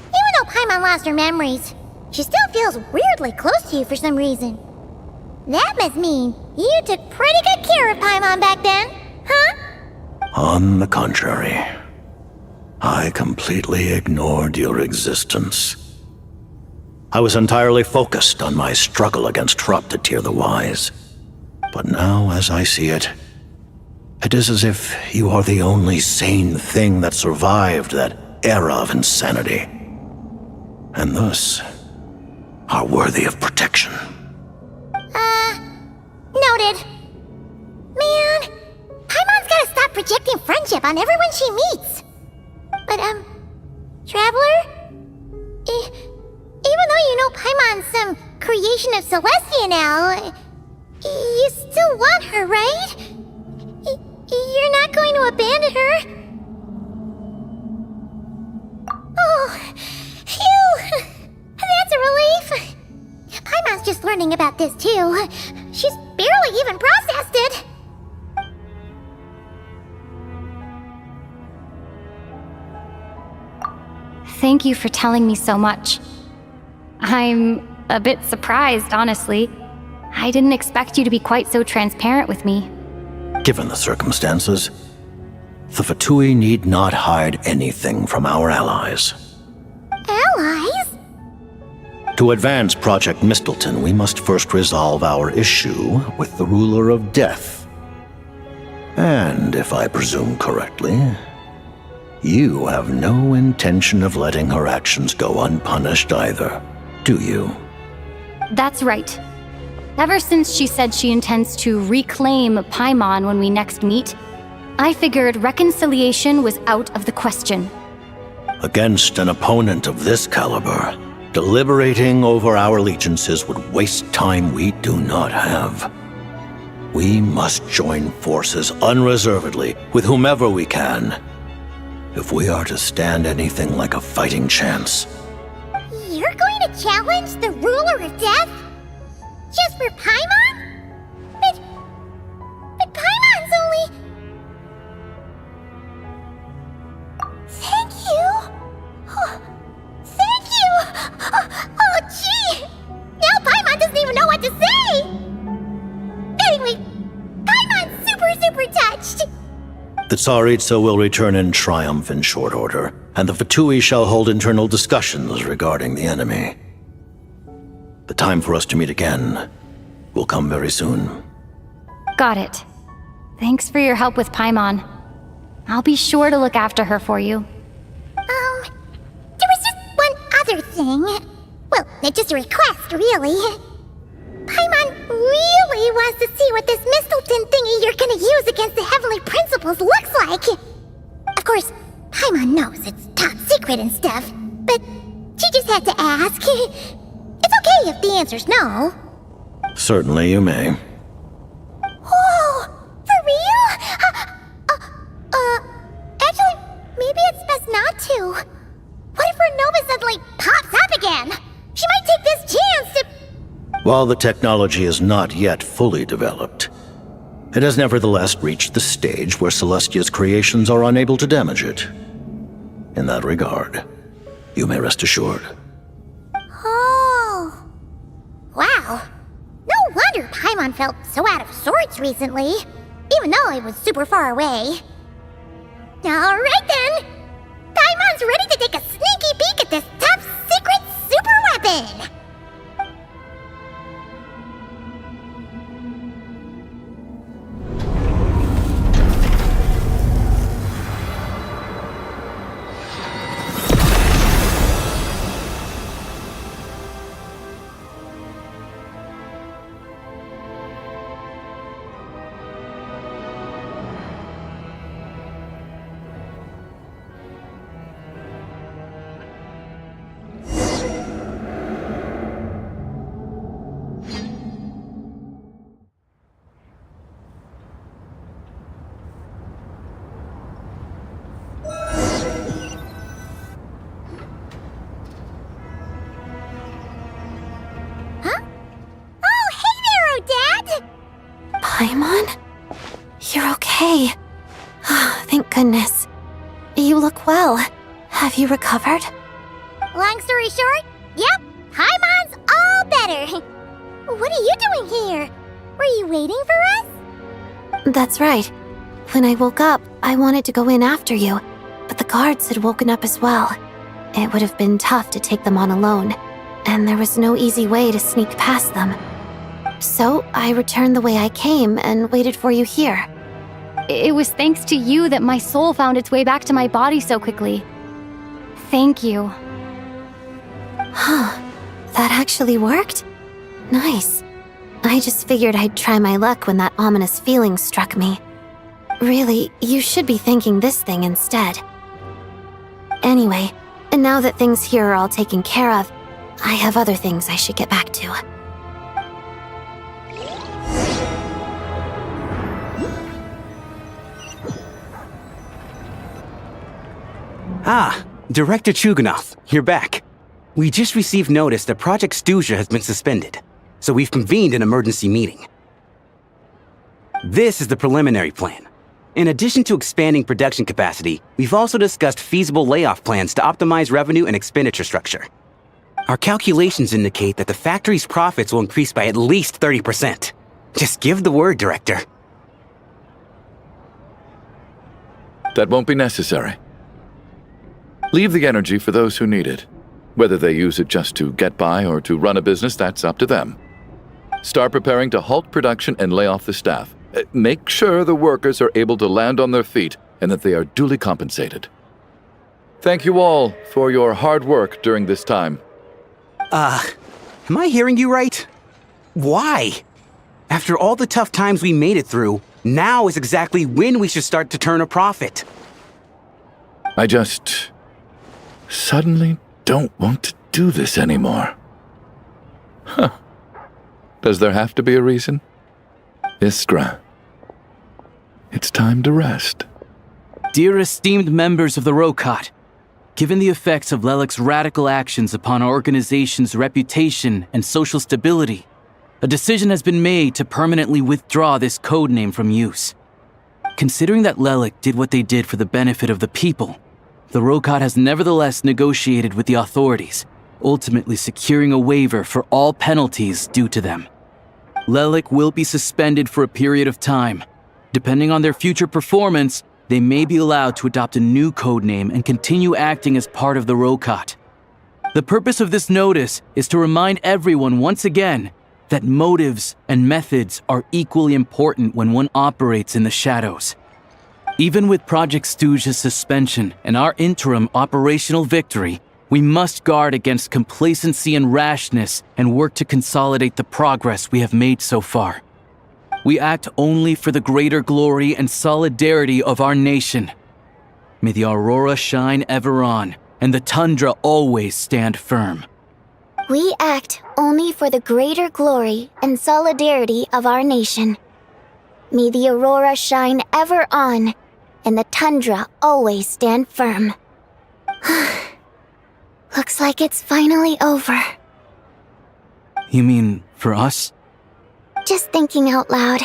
S4: even though Paimon lost her memories, she still feels weirdly close to you for some reason. That must mean you took pretty good care of Paimon back then, huh?
S13: On the contrary, I completely ignored your existence. I was entirely focused on my struggle against Corrupted Tier the Wise. But now, as I see it, it is as if you are the only sane thing that survived that era of insanity, and thus are worthy of protection.
S4: Noted. Man, Paimon's gotta stop projecting friendship on everyone she meets. But, Traveler? Even though you know Paimon's some creation of Celestia now, you still want her, right? You're not going to abandon her? Oh, phew! That's a relief. Paimon's just learning about this too. She's barely even processed it.
S5: Thank you for telling me so much. I'm a bit surprised, honestly. I didn't expect you to be quite so transparent with me.
S13: Given the circumstances, the Fatui need not hide anything from our allies.
S4: Allies?
S13: To advance Project Mistleton, we must first resolve our issue with the Ruler of Death. And if I presume correctly, you have no intention of letting her actions go unpunished either, do you?
S5: That's right. Ever since she said she intends to reclaim Paimon when we next meet, I figured reconciliation was out of the question.
S13: Against an opponent of this caliber, deliberating over our allegiances would waste time we do not have. We must join forces unreservedly with whomever we can, if we are to stand anything like a fighting chance.
S4: You're going to challenge the Ruler of Death? Just for Paimon? But Paimon's only... Thank you! Oh, thank you! Oh, gee! Now Paimon doesn't even know what to say! Anyway, Paimon's super touched!
S13: The Tsaritsa will return in triumph in short order, and the Fatui shall hold internal discussions regarding the enemy. The time for us to meet again will come very soon.
S5: Got it. Thanks for your help with Paimon. I'll be sure to look after her for you.
S4: There was just one other thing. Well, just a request, really. Paimon really wants to see what this Mistleton thingy you're gonna use against the Heavenly Principles looks like. Of course, Paimon knows it's top secret and stuff, but she just had to ask. It's okay if the answer's no.
S13: Certainly you may.
S4: Whoa! For real? Actually, maybe it's best not to. What if her nova suddenly pops up again? She might take this chance to...
S13: While the technology is not yet fully developed, it has nevertheless reached the stage where Celestia's creations are unable to damage it. In that regard, you may rest assured.
S4: Oh. Wow. No wonder Paimon felt so out of sorts recently, even though it was super far away. Alright then! Paimon's ready to take a sneaky peek at this top secret super weapon!
S8: Paimon? You're okay. Thank goodness. You look well. Have you recovered?
S4: Long story short, yep, Paimon's all better. What are you doing here? Were you waiting for us?
S8: That's right. When I woke up, I wanted to go in after you, but the guards had woken up as well. It would have been tough to take them on alone, and there was no easy way to sneak past them. So I returned the way I came and waited for you here.
S5: It was thanks to you that my soul found its way back to my body so quickly. Thank you.
S8: Huh. That actually worked? Nice. I just figured I'd try my luck when that ominous feeling struck me. Really, you should be thanking this thing instead. Anyway, and now that things here are all taken care of, I have other things I should get back to.
S14: Ah, Director Chuganov, you're back. We just received notice that Project Snezhnaya has been suspended, so we've convened an emergency meeting. This is the preliminary plan. In addition to expanding production capacity, we've also discussed feasible layoff plans to optimize revenue and expenditure structure. Our calculations indicate that the factory's profits will increase by at least 30%. Just give the word, Director.
S7: That won't be necessary. Leave the energy for those who need it. Whether they use it just to get by or to run a business, that's up to them. Start preparing to halt production and lay off the staff. Make sure the workers are able to land on their feet and that they are duly compensated. Thank you all for your hard work during this time.
S14: Am I hearing you right? Why? After all the tough times we made it through, now is exactly when we should start to turn a profit.
S7: I just suddenly don't want to do this anymore. Huh. Does there have to be a reason? Iskra, it's time to rest.
S6: Dear esteemed members of the Rokat, given the effects of Lelik's radical actions upon our organization's reputation and social stability, a decision has been made to permanently withdraw this codename from use. Considering that Lelik did what they did for the benefit of the people, the Rokat has nevertheless negotiated with the authorities, ultimately securing a waiver for all penalties due to them. Lelik will be suspended for a period of time. Depending on their future performance, they may be allowed to adopt a new codename and continue acting as part of the Rokat. The purpose of this notice is to remind everyone once again that motives and methods are equally important when one operates in the shadows. Even with Project Snezhnaya's suspension and our interim operational victory, we must guard against complacency and rashness and work to consolidate the progress we have made so far. We act only for the greater glory and solidarity of our nation. May the aurora shine ever on, and the tundra always stand firm.
S4: We act only for the greater glory and solidarity of our nation. May the aurora shine ever on, and the tundra always stand firm. Looks like it's finally over.
S6: You mean for us?
S4: Just thinking out loud.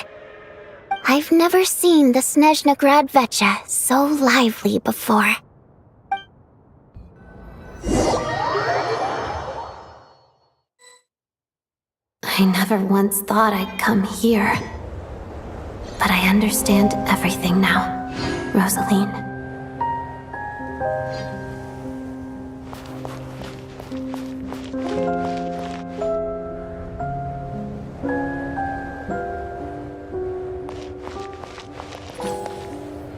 S4: I've never seen the Snezhnaya Vecha so lively before.
S8: I never once thought I'd come here. But I understand everything now, Rosaline.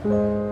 S3: you.